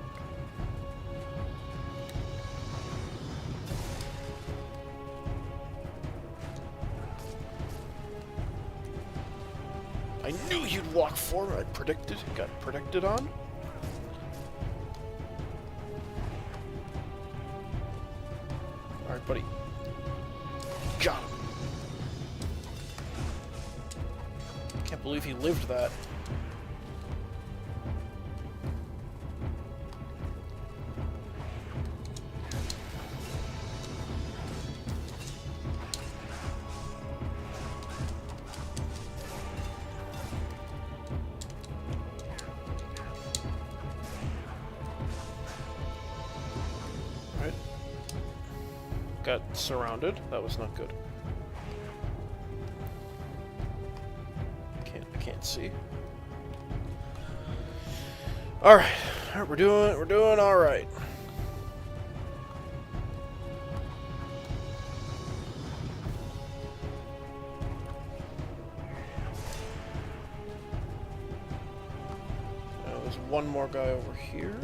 I knew you'd walk forward. I predicted. Got predicted on. Alright, buddy. Got him. Can't believe he lived that. Got surrounded. That was not good. I can't see. All right, we're doing all right. Now there's one more guy over here.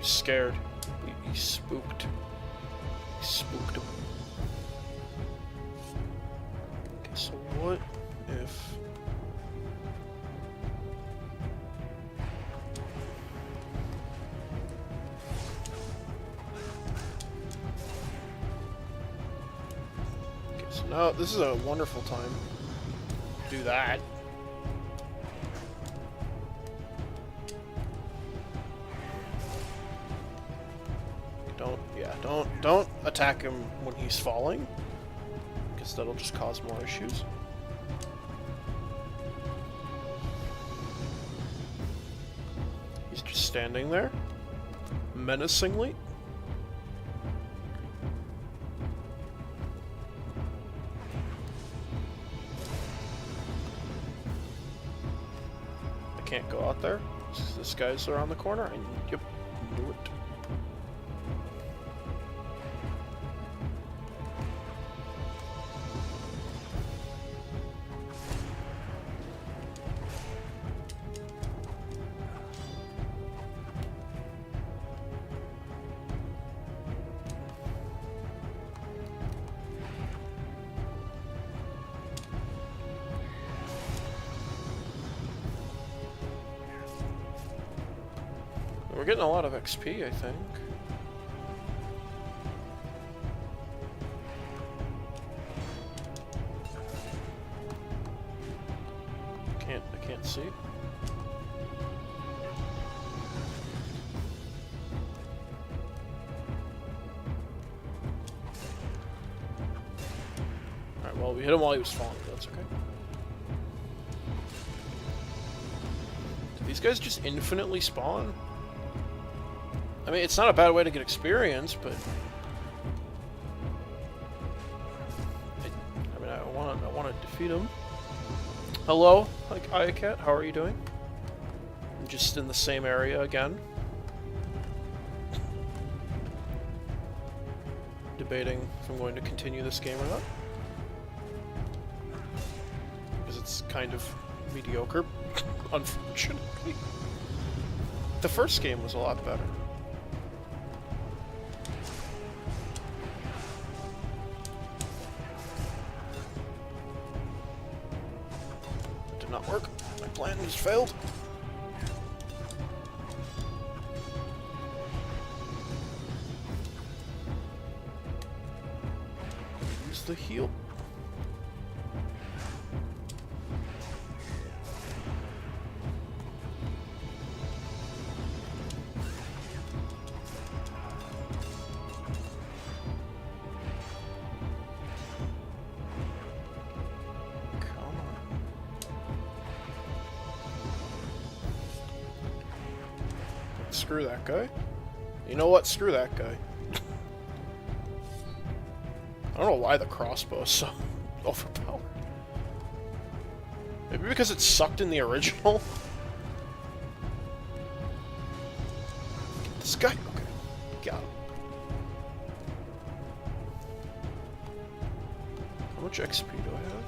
Scared. He spooked. He spooked him. Okay, so what if... no, this is a wonderful time to do that. Don't attack him when he's falling, because that'll just cause more issues. He's just standing there, menacingly. I can't go out there. This guy's around the corner, and yep, knew it. We're getting a lot of XP, I think. I can't see. Alright, well, we hit him while he was falling, but that's okay. Do these guys just infinitely spawn? I mean, it's not a bad way to get experience, but I want to defeat him. Hello, like Ayacat, how are you doing? I'm just in the same area again, debating if I'm going to continue this game or not, because it's kind of mediocre, unfortunately. The first game was a lot better. Not work. My plan just failed. Use the heal. Screw that guy. You know what? Screw that guy. I don't know why the crossbow is so overpowered. Maybe because it sucked in the original? Get this guy. Okay. Got him. How much XP do I have?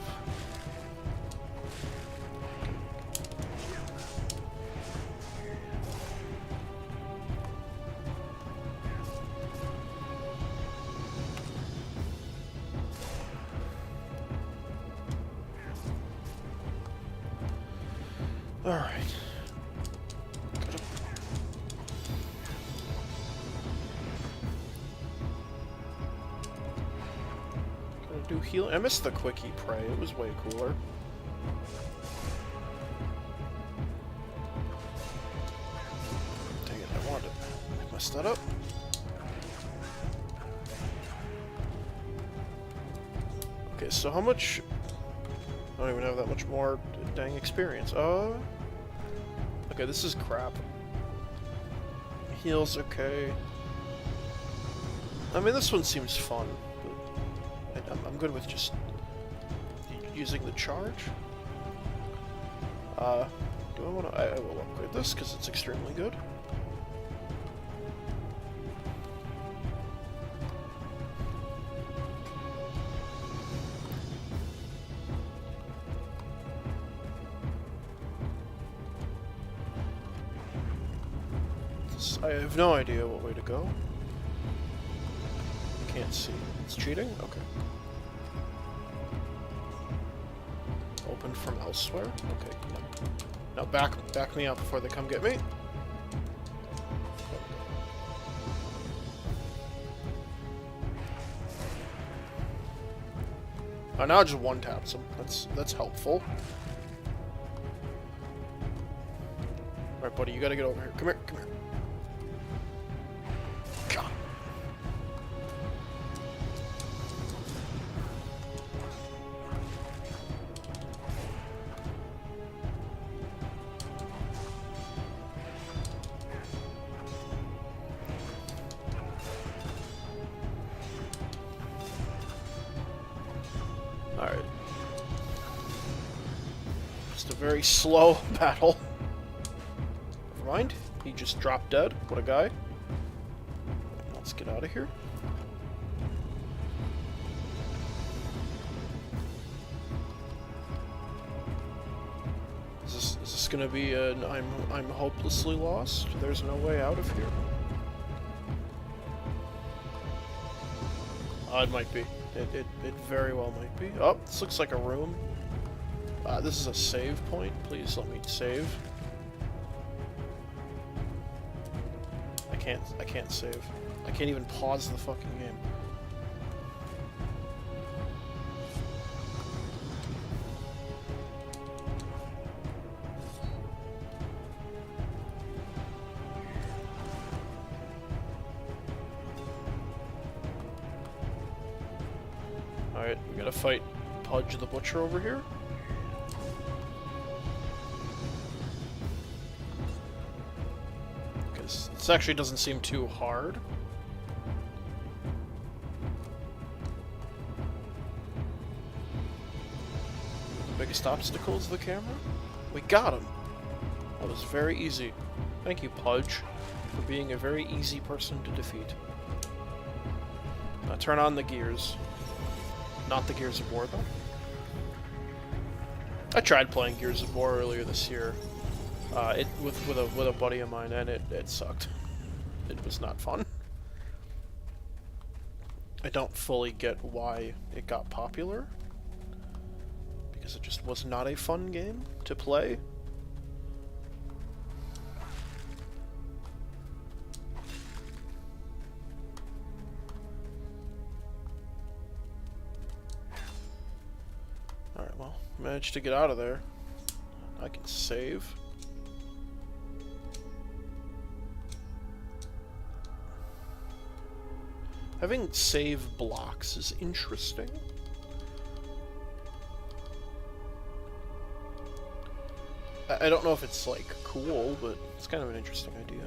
Alright. Gonna do heal. I missed the quickie prey. It was way cooler. Dang it, I wanted to mess that up. Okay, so how much... I don't even have that much more dang experience. Okay, this is crap. Heal's okay. I mean, this one seems fun, but I'm good with just using the charge. Do I want to... I will upgrade this, because it's extremely good. I have no idea what way to go. Can't see. It's cheating? Okay. Open from elsewhere? Okay, now back me up before they come get me. Oh, now it just one taps him. That's helpful. Alright, buddy, you gotta get over here. Come here, come here. God. Alright. Just a very slow battle. Never mind. He just dropped dead. What a guy. Let's get out of here. Is this gonna be an I'm hopelessly lost? There's no way out of here? It might be. It very well might be. Oh, this looks like a room. This is a save point. Please let me save. I can't save. I can't even pause the fucking game. Alright, we gotta fight Pudge the Butcher over here. Because this actually doesn't seem too hard. The biggest obstacle is the camera? We got him! That was very easy. Thank you, Pudge, for being a very easy person to defeat. Now turn on the gears. Not the Gears of War, though. I tried playing Gears of War earlier this year, with a buddy of mine, and it sucked. It was not fun. I don't fully get why it got popular, because it just was not a fun game to play. Alright, well, managed to get out of there. I can save. Having save blocks is interesting. I don't know if it's, like, cool, but it's kind of an interesting idea.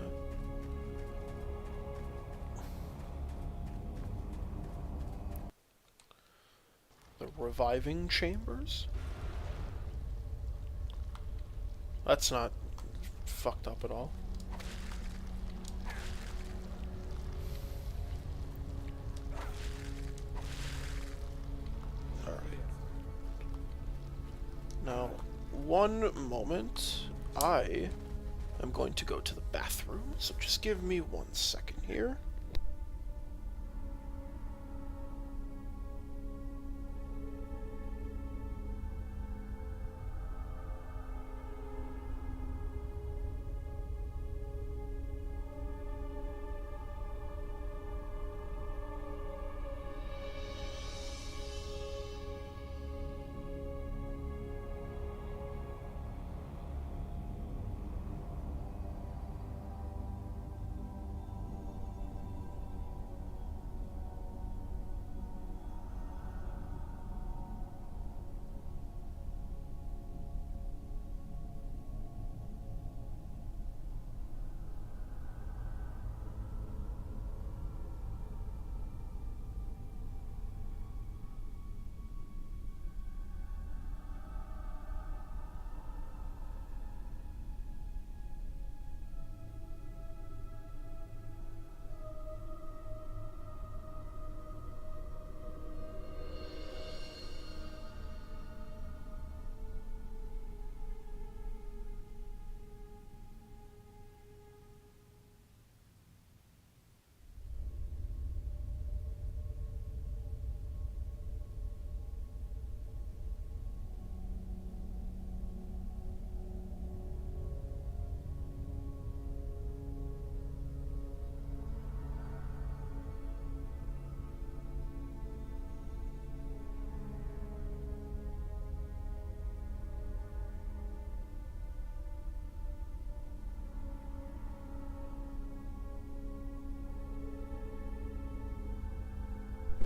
The reviving chambers? That's not fucked up at all. Alright. Now, one moment. I am going to go to the bathroom, so just give me 1 second here.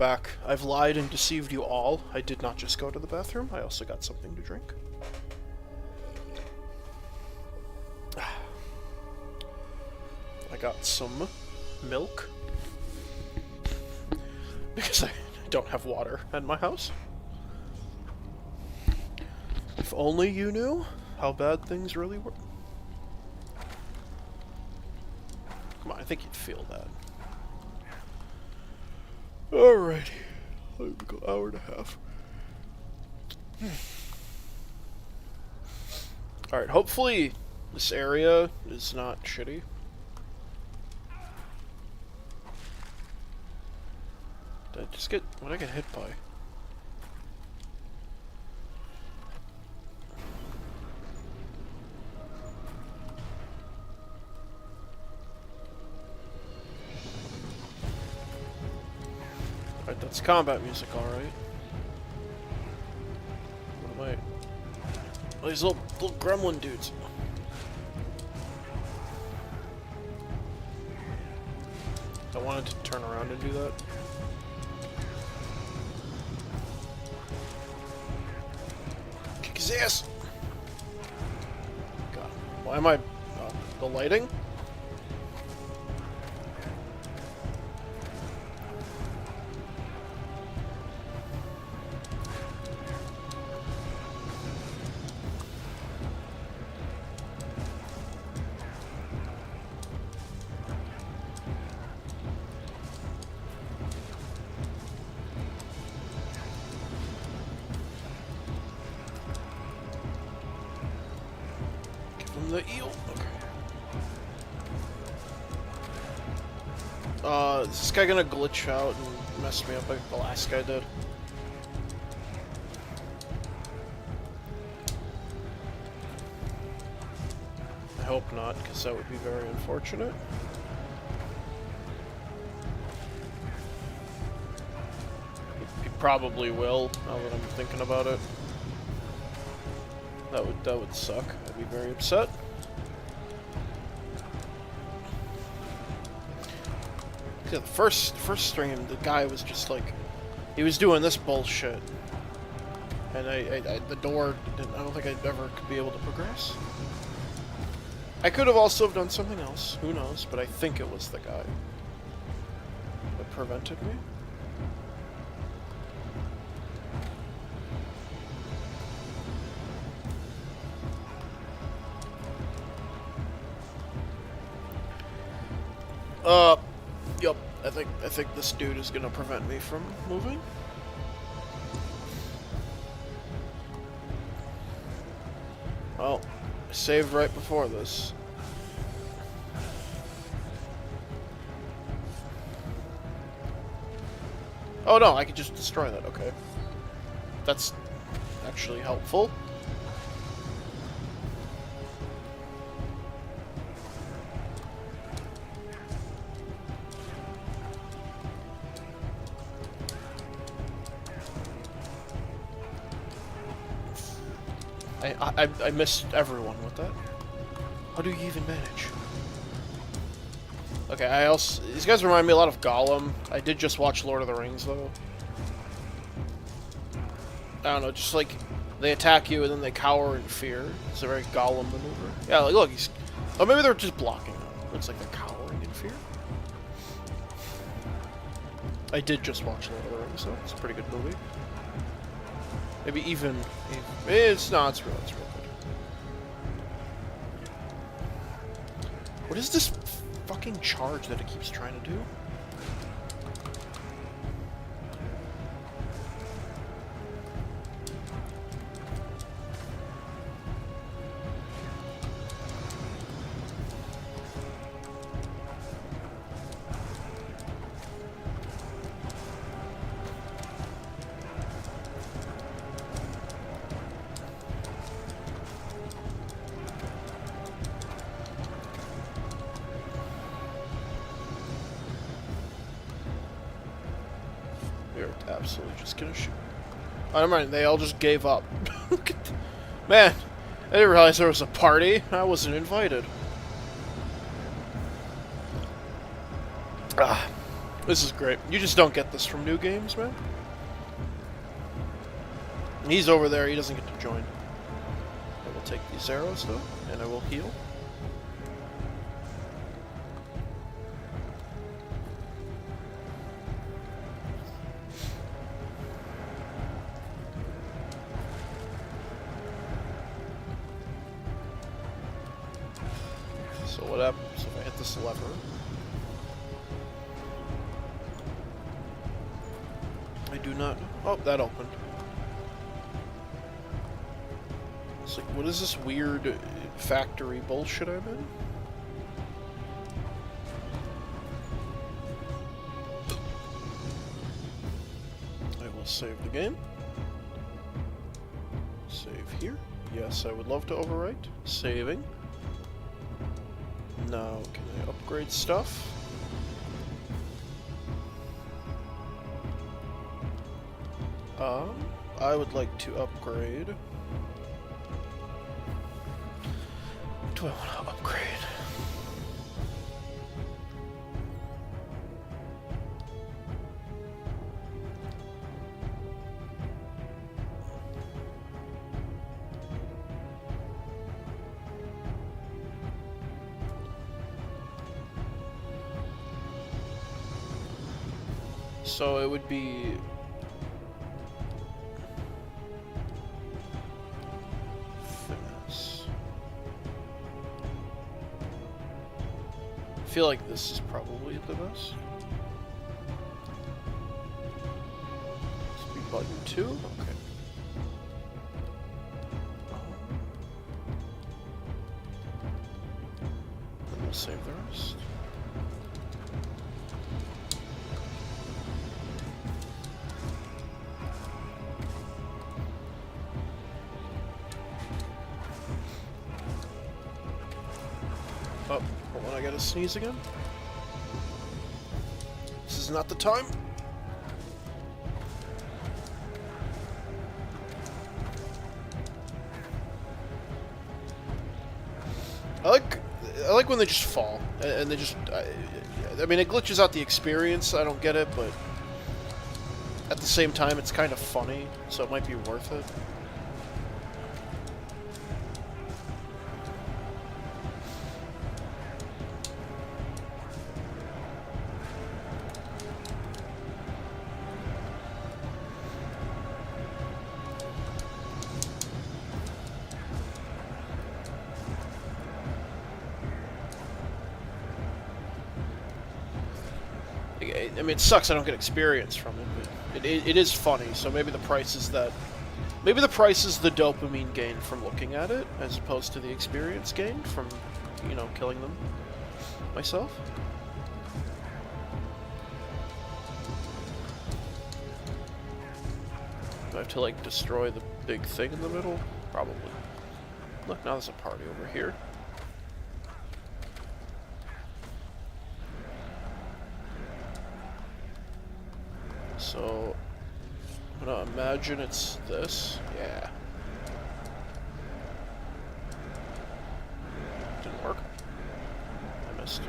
back. I've lied and deceived you all. I did not just go to the bathroom. I also got something to drink. I got some milk. Because I don't have water in my house. If only you knew how bad things really were. Come on, I think you'd feel that. Alrighty. Let me go hour and a half. Alright, hopefully this area is not shitty. Did I just get... what did I get hit by? Alright, that's combat music, alright. What am I... oh, these little gremlin dudes. I wanted to turn around and do that. Kick his ass! God, why am I... the lighting? The eel. Okay. Is this guy gonna glitch out and mess me up like the last guy did? I hope not, because that would be very unfortunate. He probably will, now that I'm thinking about it. That would suck. I'd be very upset. Yeah, the first stream, the guy was just like, he was doing this bullshit, and the door. I don't think I'd ever be able to progress. I could have also done something else. Who knows? But I think it was the guy that prevented me. Yep. I think this dude is gonna prevent me from moving. Well, I saved right before this. Oh no, I could just destroy that, okay. That's actually helpful. I missed everyone with that. How do you even manage? Okay, these guys remind me a lot of Gollum. I did just watch Lord of the Rings, though. I don't know, just like, they attack you and then they cower in fear. It's a very Gollum maneuver. Yeah, like, look, he's... oh, maybe they're just blocking him. Looks like they're cowering in fear. I did just watch Lord of the Rings, so it's a pretty good movie. Maybe even... it's real good. What is this fucking charge that it keeps trying to do? Absolutely just gonna shoot. Oh, never mind, they all just gave up. Man, I didn't realize there was a party. I wasn't invited. This is great. You just don't get this from new games, man. He's over there, he doesn't get to join. I will take these arrows, though, and I will heal. So what happens if I hit this lever? I do not know. Oh, that opened. It's like, what is this weird factory bullshit I'm in? I will save the game. Save here. Yes, I would love to overwrite. Saving. Now, can I upgrade stuff? I would like to upgrade. What do I want to upgrade? So it would be finesse. I feel like this is probably the best. Speed button 2? Okay. Then we'll save the rest. Oh, hold on, I gotta sneeze again. This is not the time. I like when they just fall, and they just, I mean, it glitches out the experience, I don't get it, but at the same time, it's kind of funny, so it might be worth it. I mean, it sucks I don't get experience from it, but it is funny, so maybe the price is that... Maybe the price is the dopamine gain from looking at it, as opposed to the experience gain from, you know, killing them myself. Do I have to, like, destroy the big thing in the middle? Probably. Look, now there's a party over here. So, I'm gonna imagine it's this. Yeah. Didn't work. I missed.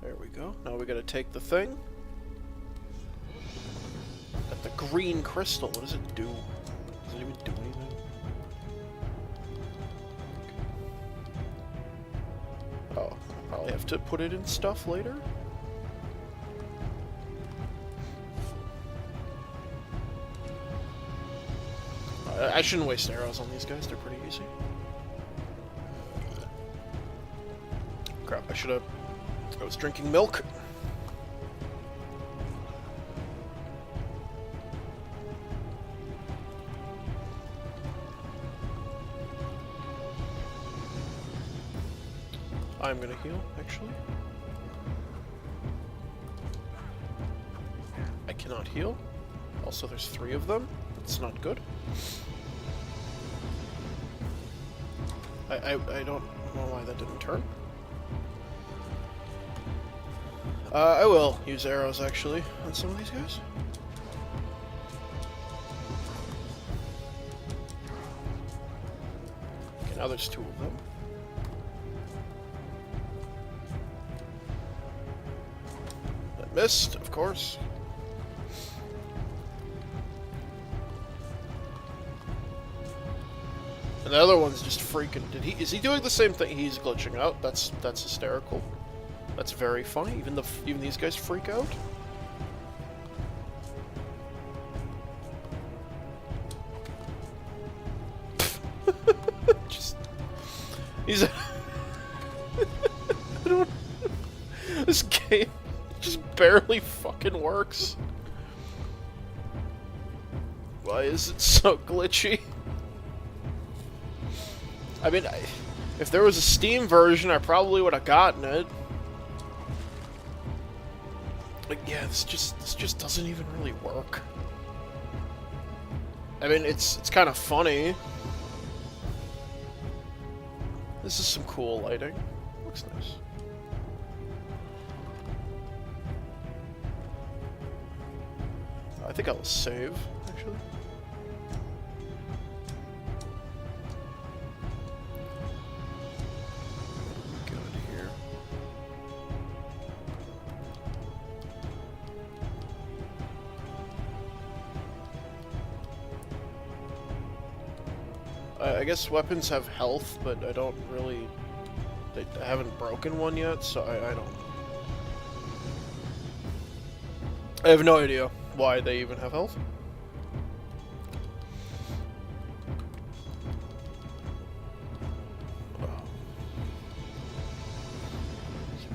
There we go. Now we gotta take the thing. Got the green crystal. What does it do? Does it even do anything? Oh, I probably have to put it in stuff later. I shouldn't waste arrows on these guys, they're pretty easy. Crap, I was drinking milk. I'm gonna heal, actually. I cannot heal. Also, there's 3 of them. That's not good. I don't know why that didn't turn. I will use arrows, actually, on some of these guys. Can Now there's two of them. That missed, of course. And the other one's just freaking. Is he doing the same thing? He's glitching out. That's hysterical. That's very funny. Even these guys freak out. He's. I don't. This game just barely fucking works. Why is it so glitchy? I mean, if there was a Steam version, I probably would have gotten it. Like, yeah, this just doesn't even really work. I mean, it's kind of funny. This is some cool lighting. Looks nice. I think I'll save, actually. Go into here. I guess weapons have health, but I don't really... I haven't broken one yet, so I don't... I have no idea why they even have health.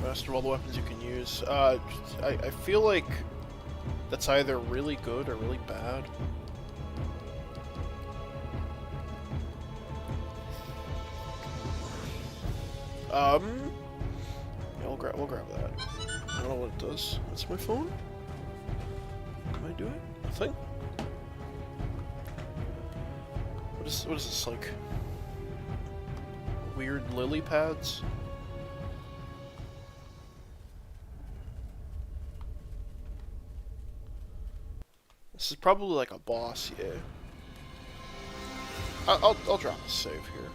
Master of all the weapons you can use. I feel like that's either really good or really bad. Yeah, we'll grab that. I don't know what it does. What's my phone? What am I doing? Nothing? What is this, like? Weird lily pads? This is probably like a boss, yeah. I'll drop a save here.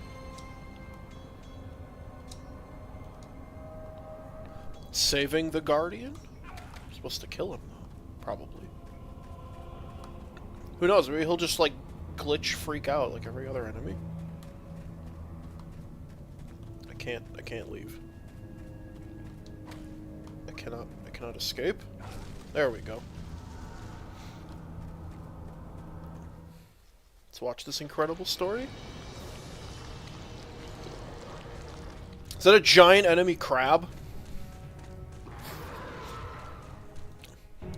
Saving the Guardian? I'm supposed to kill him, though. Probably. Who knows? Maybe he'll just, like, glitch freak out like every other enemy. I can't leave. I cannot escape. There we go. Let's watch this incredible story. Is that a giant enemy crab?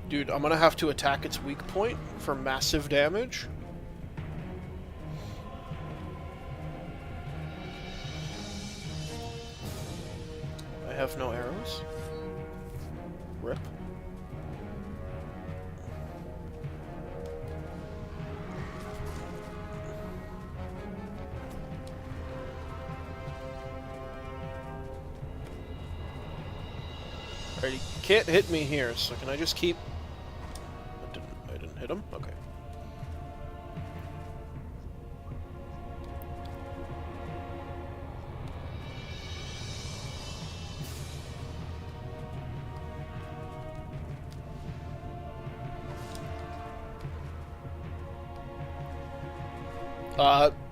Dude, I'm gonna have to attack its weak point for massive damage. I have no arrows. Rip. Alright, he can't hit me here, so can I just keep... I didn't hit him? Okay.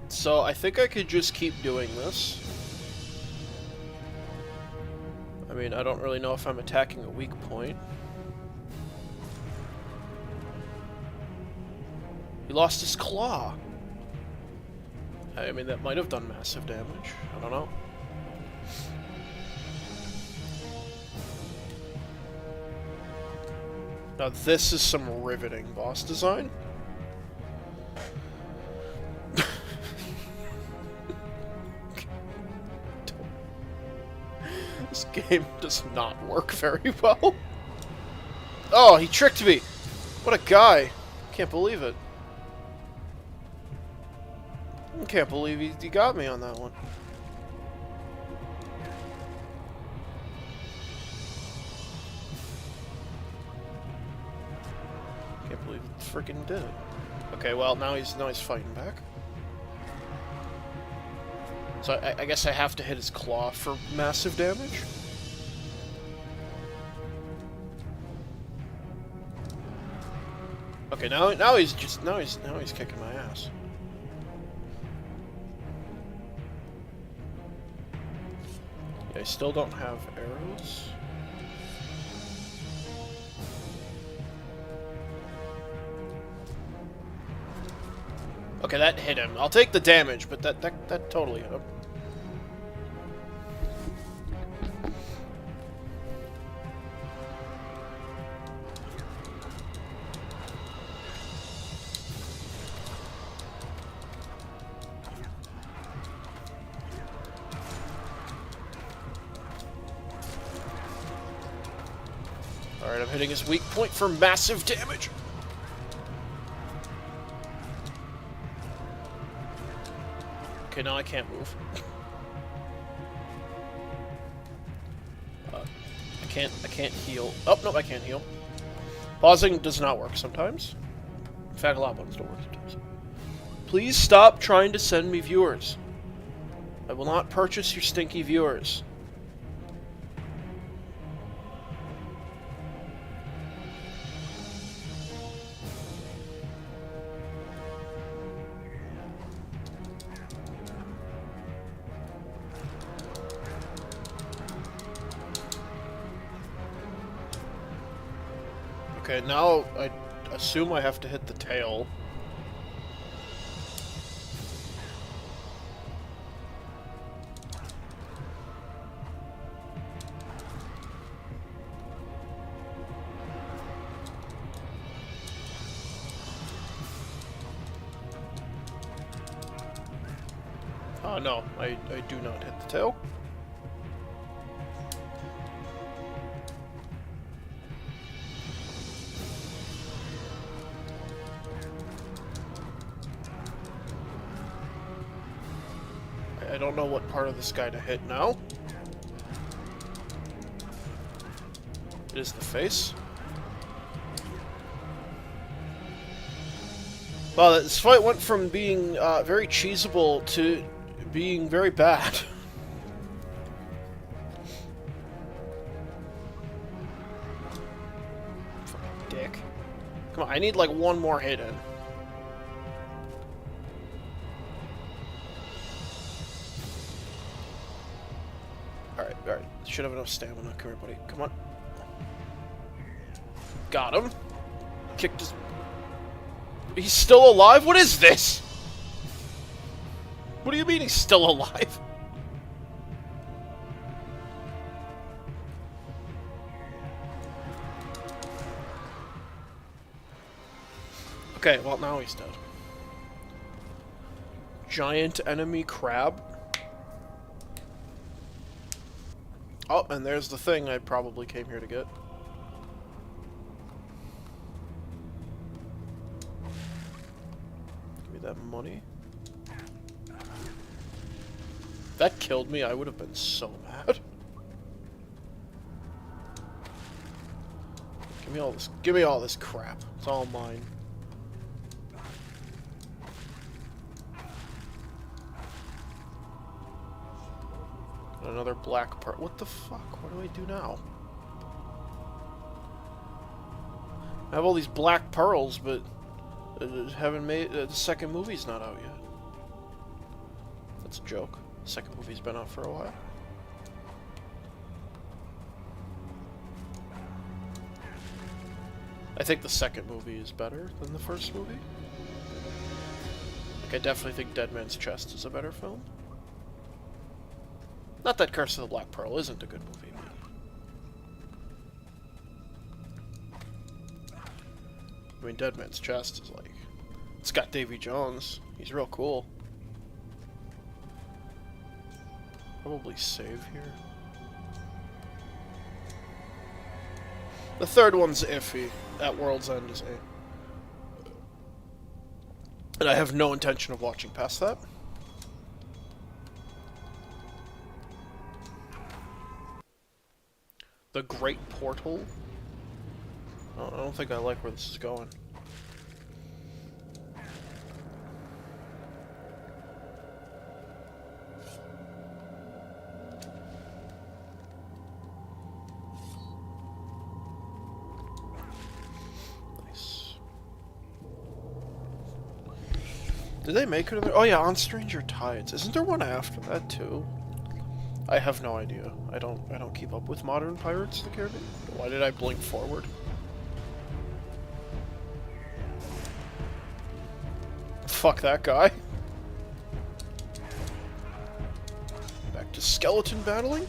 So I think I could just keep doing this. I mean, I don't really know if I'm attacking a weak point. He lost his claw. I mean, that might have done massive damage. I don't know. Now this is some riveting boss design. This game does not work very well. Oh, he tricked me! What a guy! Can't believe it. I can't believe he got me on that one. Can't believe he freaking did it. Okay, well now he's fighting back. So I guess I have to hit his claw for massive damage. Okay, now he's kicking my ass. Yeah, I still don't have arrows. Okay, that hit him. I'll take the damage, but that totally hit him. Alright, I'm hitting his weak point for massive damage. Okay, now I can't move. I can't heal. Oh, no, I can't heal. Pausing does not work sometimes. In fact, a lot of buttons don't work sometimes. Please stop trying to send me viewers. I will not purchase your stinky viewers. Okay, now I assume I have to hit the tail. Oh no, I do not hit the tail. I don't know what part of this guy to hit now. It is the face. Well, this fight went from being very cheesable to being very bad. Fucking dick. Come on, I need like one more hit in. Alright. Should have enough stamina. Come here, buddy. Come on. Got him. Kicked his... He's still alive? What is this? What do you mean he's still alive? Okay, well now he's dead. Giant enemy crab. Oh, and there's the thing I probably came here to get. Give me that money. If that killed me, I would have been so mad. Give me all this crap. It's all mine. Another black pearl. What the fuck? What do I do now? I have all these black pearls, but haven't made the second movie's not out yet. That's a joke. The second movie's been out for a while. I think the second movie is better than the first movie. Like, I definitely think Dead Man's Chest is a better film. Not that Curse of the Black Pearl isn't a good movie, but... I mean, Dead Man's Chest is like... It's got Davy Jones. He's real cool. Probably save here. The third one's iffy. At World's End is A. And I have no intention of watching past that. The Great Portal? Oh, I don't think I like where this is going. Did they make it? Oh yeah, on Stranger Tides. Isn't there one after that too? I have no idea. I don't keep up with modern Pirates of the Caribbean. Why did I blink forward? Fuck that guy. Back to skeleton battling?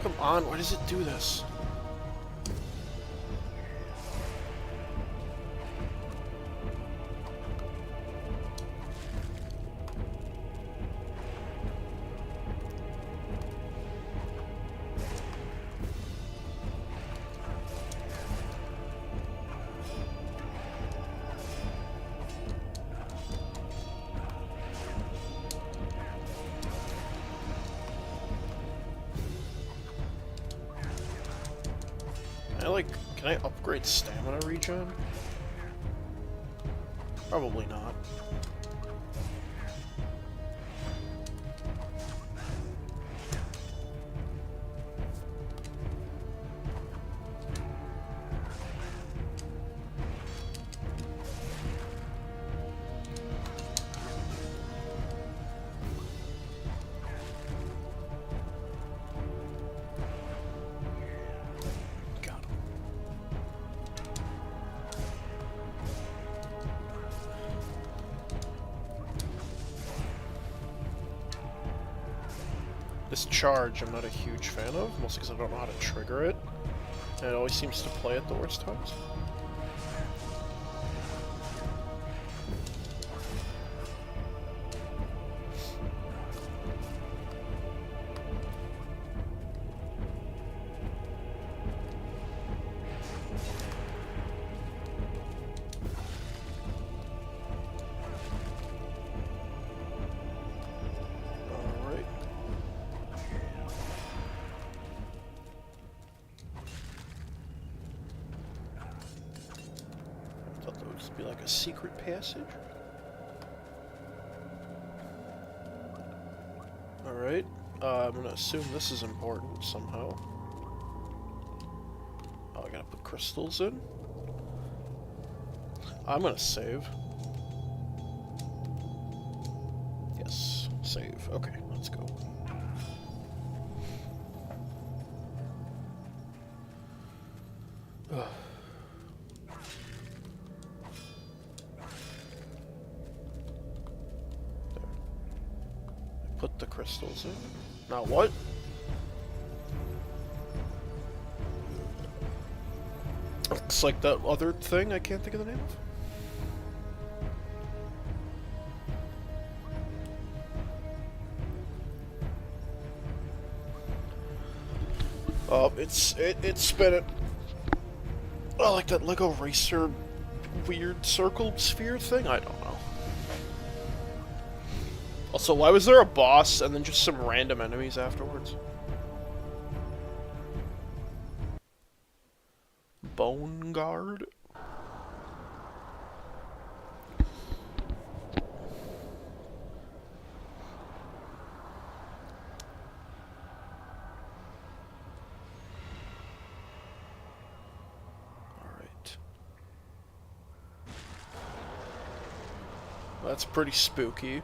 Come on, why does it do this? Can I upgrade stamina regen? Probably not. This charge I'm not a huge fan of, mostly because I don't know how to trigger it. And it always seems to play at the worst times. Be like a secret passage. Alright, I'm gonna assume this is important somehow. Oh, I gotta put crystals in. I'm gonna save. Yes, save. Okay, let's go. Ugh. Put the crystals in. Now what? Looks like that other thing I can't think of the name of. Oh, it's spinning. Oh, like that Lego Racer weird circle sphere thing? I don't know. Also, why was there a boss and then just some random enemies afterwards? Bone Guard? Alright. That's pretty spooky.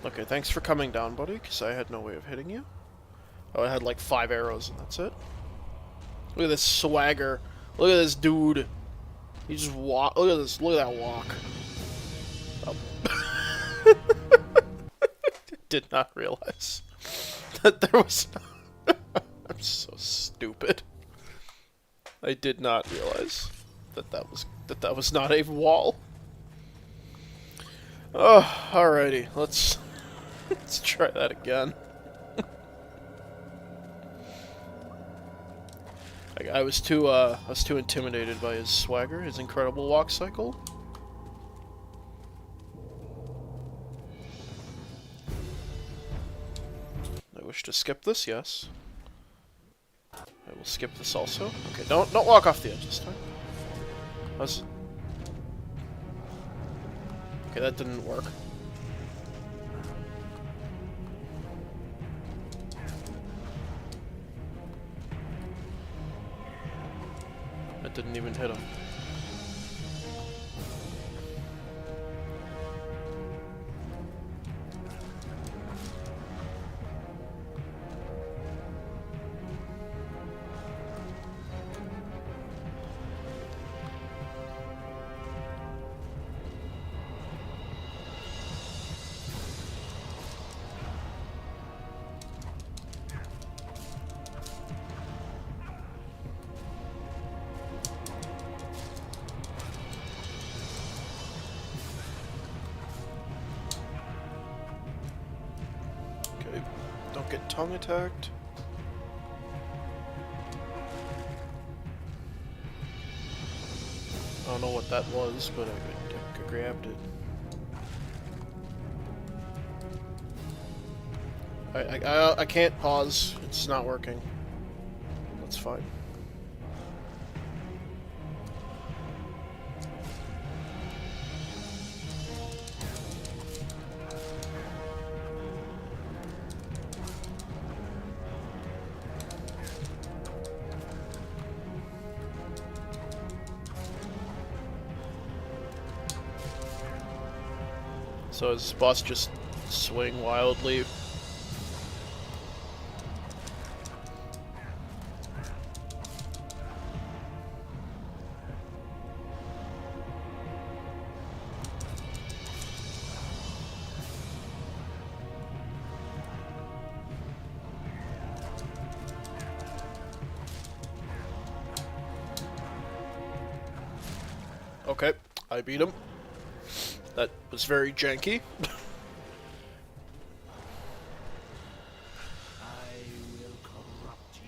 Okay, thanks for coming down, buddy, because I had no way of hitting you. Oh, I had like 5 arrows and that's it. Look at this swagger. Look at this dude. He just walk. Look at this. Look at that walk. Oh. Did not realize that there was. I'm so stupid. I did not realize that that was not a wall. Oh, alrighty. Let's Let's try that again. I was too intimidated by his swagger, his incredible walk cycle. I wish to skip this, yes. I will skip this also. Okay, don't walk off the edge this time. Okay, that didn't work. That didn't even hit him. Don't get tongue attacked. I don't know what that was, but I grabbed it. I can't pause. It's not working. That's fine. So his boss just swing wildly. Okay, I beat him. That was very janky.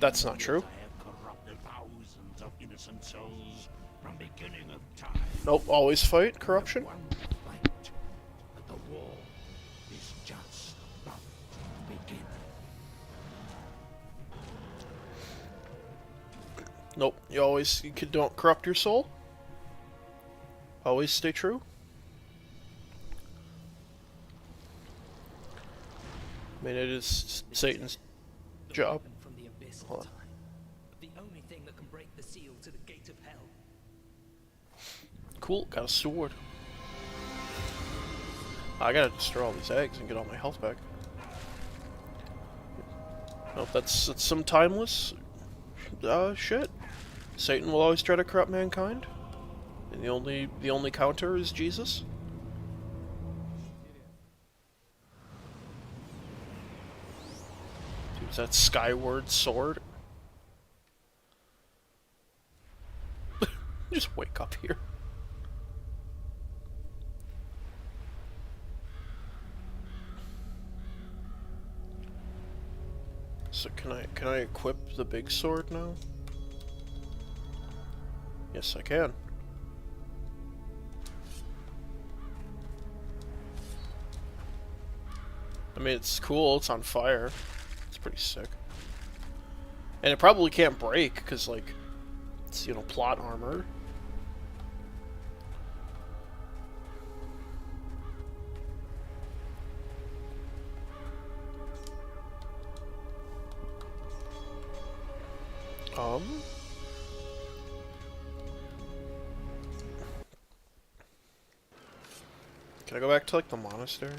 That's not true. Nope, always fight corruption. Nope, you don't corrupt your soul. Always stay true. I mean, it is Satan's job. From the abyss Hold on. of time. The only thing that can break the seal to the gate of hell. Cool, got a sword. I gotta destroy all these eggs and get all my health back. Nope, that's some timeless shit. Satan will always try to corrupt mankind, and the only counter is Jesus. Is that Skyward Sword? Just wake up here. So can I equip the big sword now? Yes, I can. I mean, it's cool. It's on fire. Pretty sick. And it probably can't break because, like, it's, you know, plot armor. Can I go back to, like, the monastery?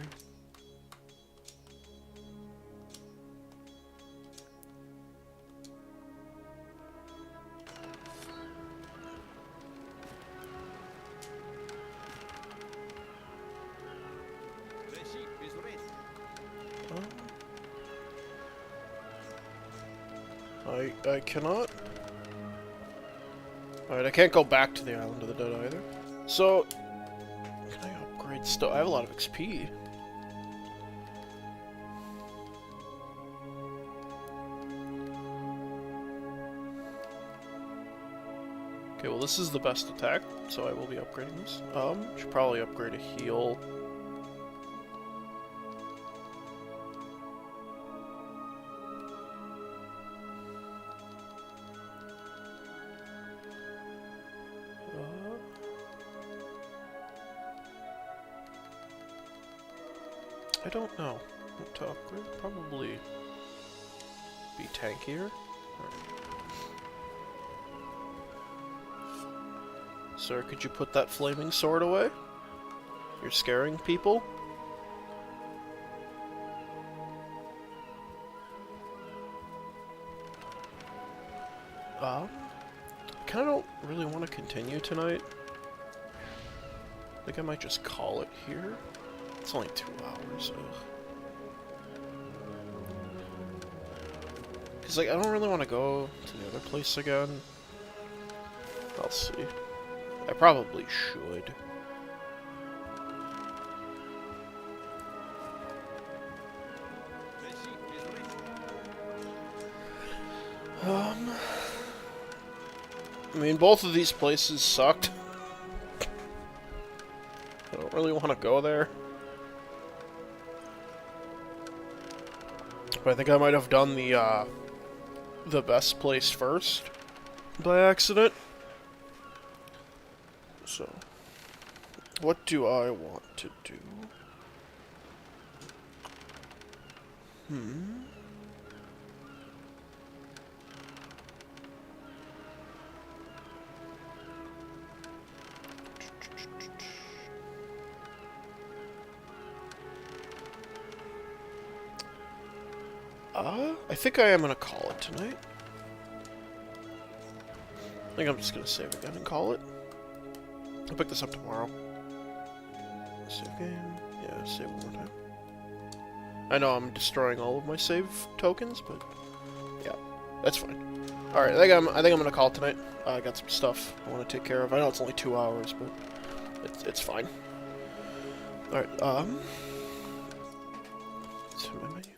I cannot. Alright, I can't go back to the Island of the Dead either. So, can I upgrade stuff? I have a lot of XP. Okay, well this is the best attack, so I will be upgrading this. Should probably upgrade a heal. I don't know what to upgrade. Probably be tankier. Sir, could you put that flaming sword away? You're scaring people? I kinda don't really want to continue tonight. I think I might just call it here. It's only 2 hours, Because, like, I don't really want to go to the other place again. I'll see. I probably should. I mean, both of these places sucked. I don't really want to go there. But I think I might have done the best place first by accident. So, what do I want to do? I think I am gonna call it tonight. I think I'm just gonna save again and call it. I'll pick this up tomorrow. Save game. Yeah, save one more time. I know I'm destroying all of my save tokens, but yeah, that's fine. Alright, I think I'm gonna call it tonight. I got some stuff I want to take care of. I know it's only 2 hours, but it's fine. Alright, to my menu.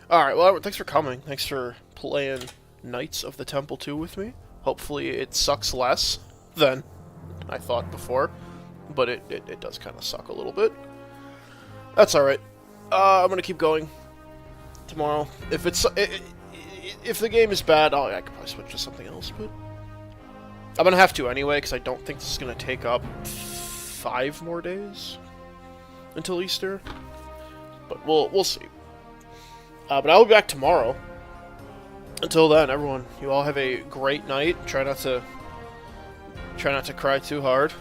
Alright, well, thanks for coming. Thanks for playing Knights of the Temple 2 with me. Hopefully it sucks less than I thought before, but it does kind of suck a little bit. That's alright. I'm gonna keep going tomorrow. If the game is bad, I could probably switch to something else, but I'm gonna have to anyway, because I don't think this is gonna take up 5 more days until Easter. But we'll see. But I'll be back tomorrow. Until then, everyone, you all have a great night. Try not to cry too hard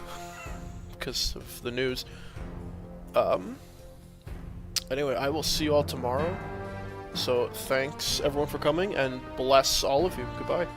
because of the news. Anyway, I will see you all tomorrow. So thanks everyone for coming, and bless all of you. Goodbye.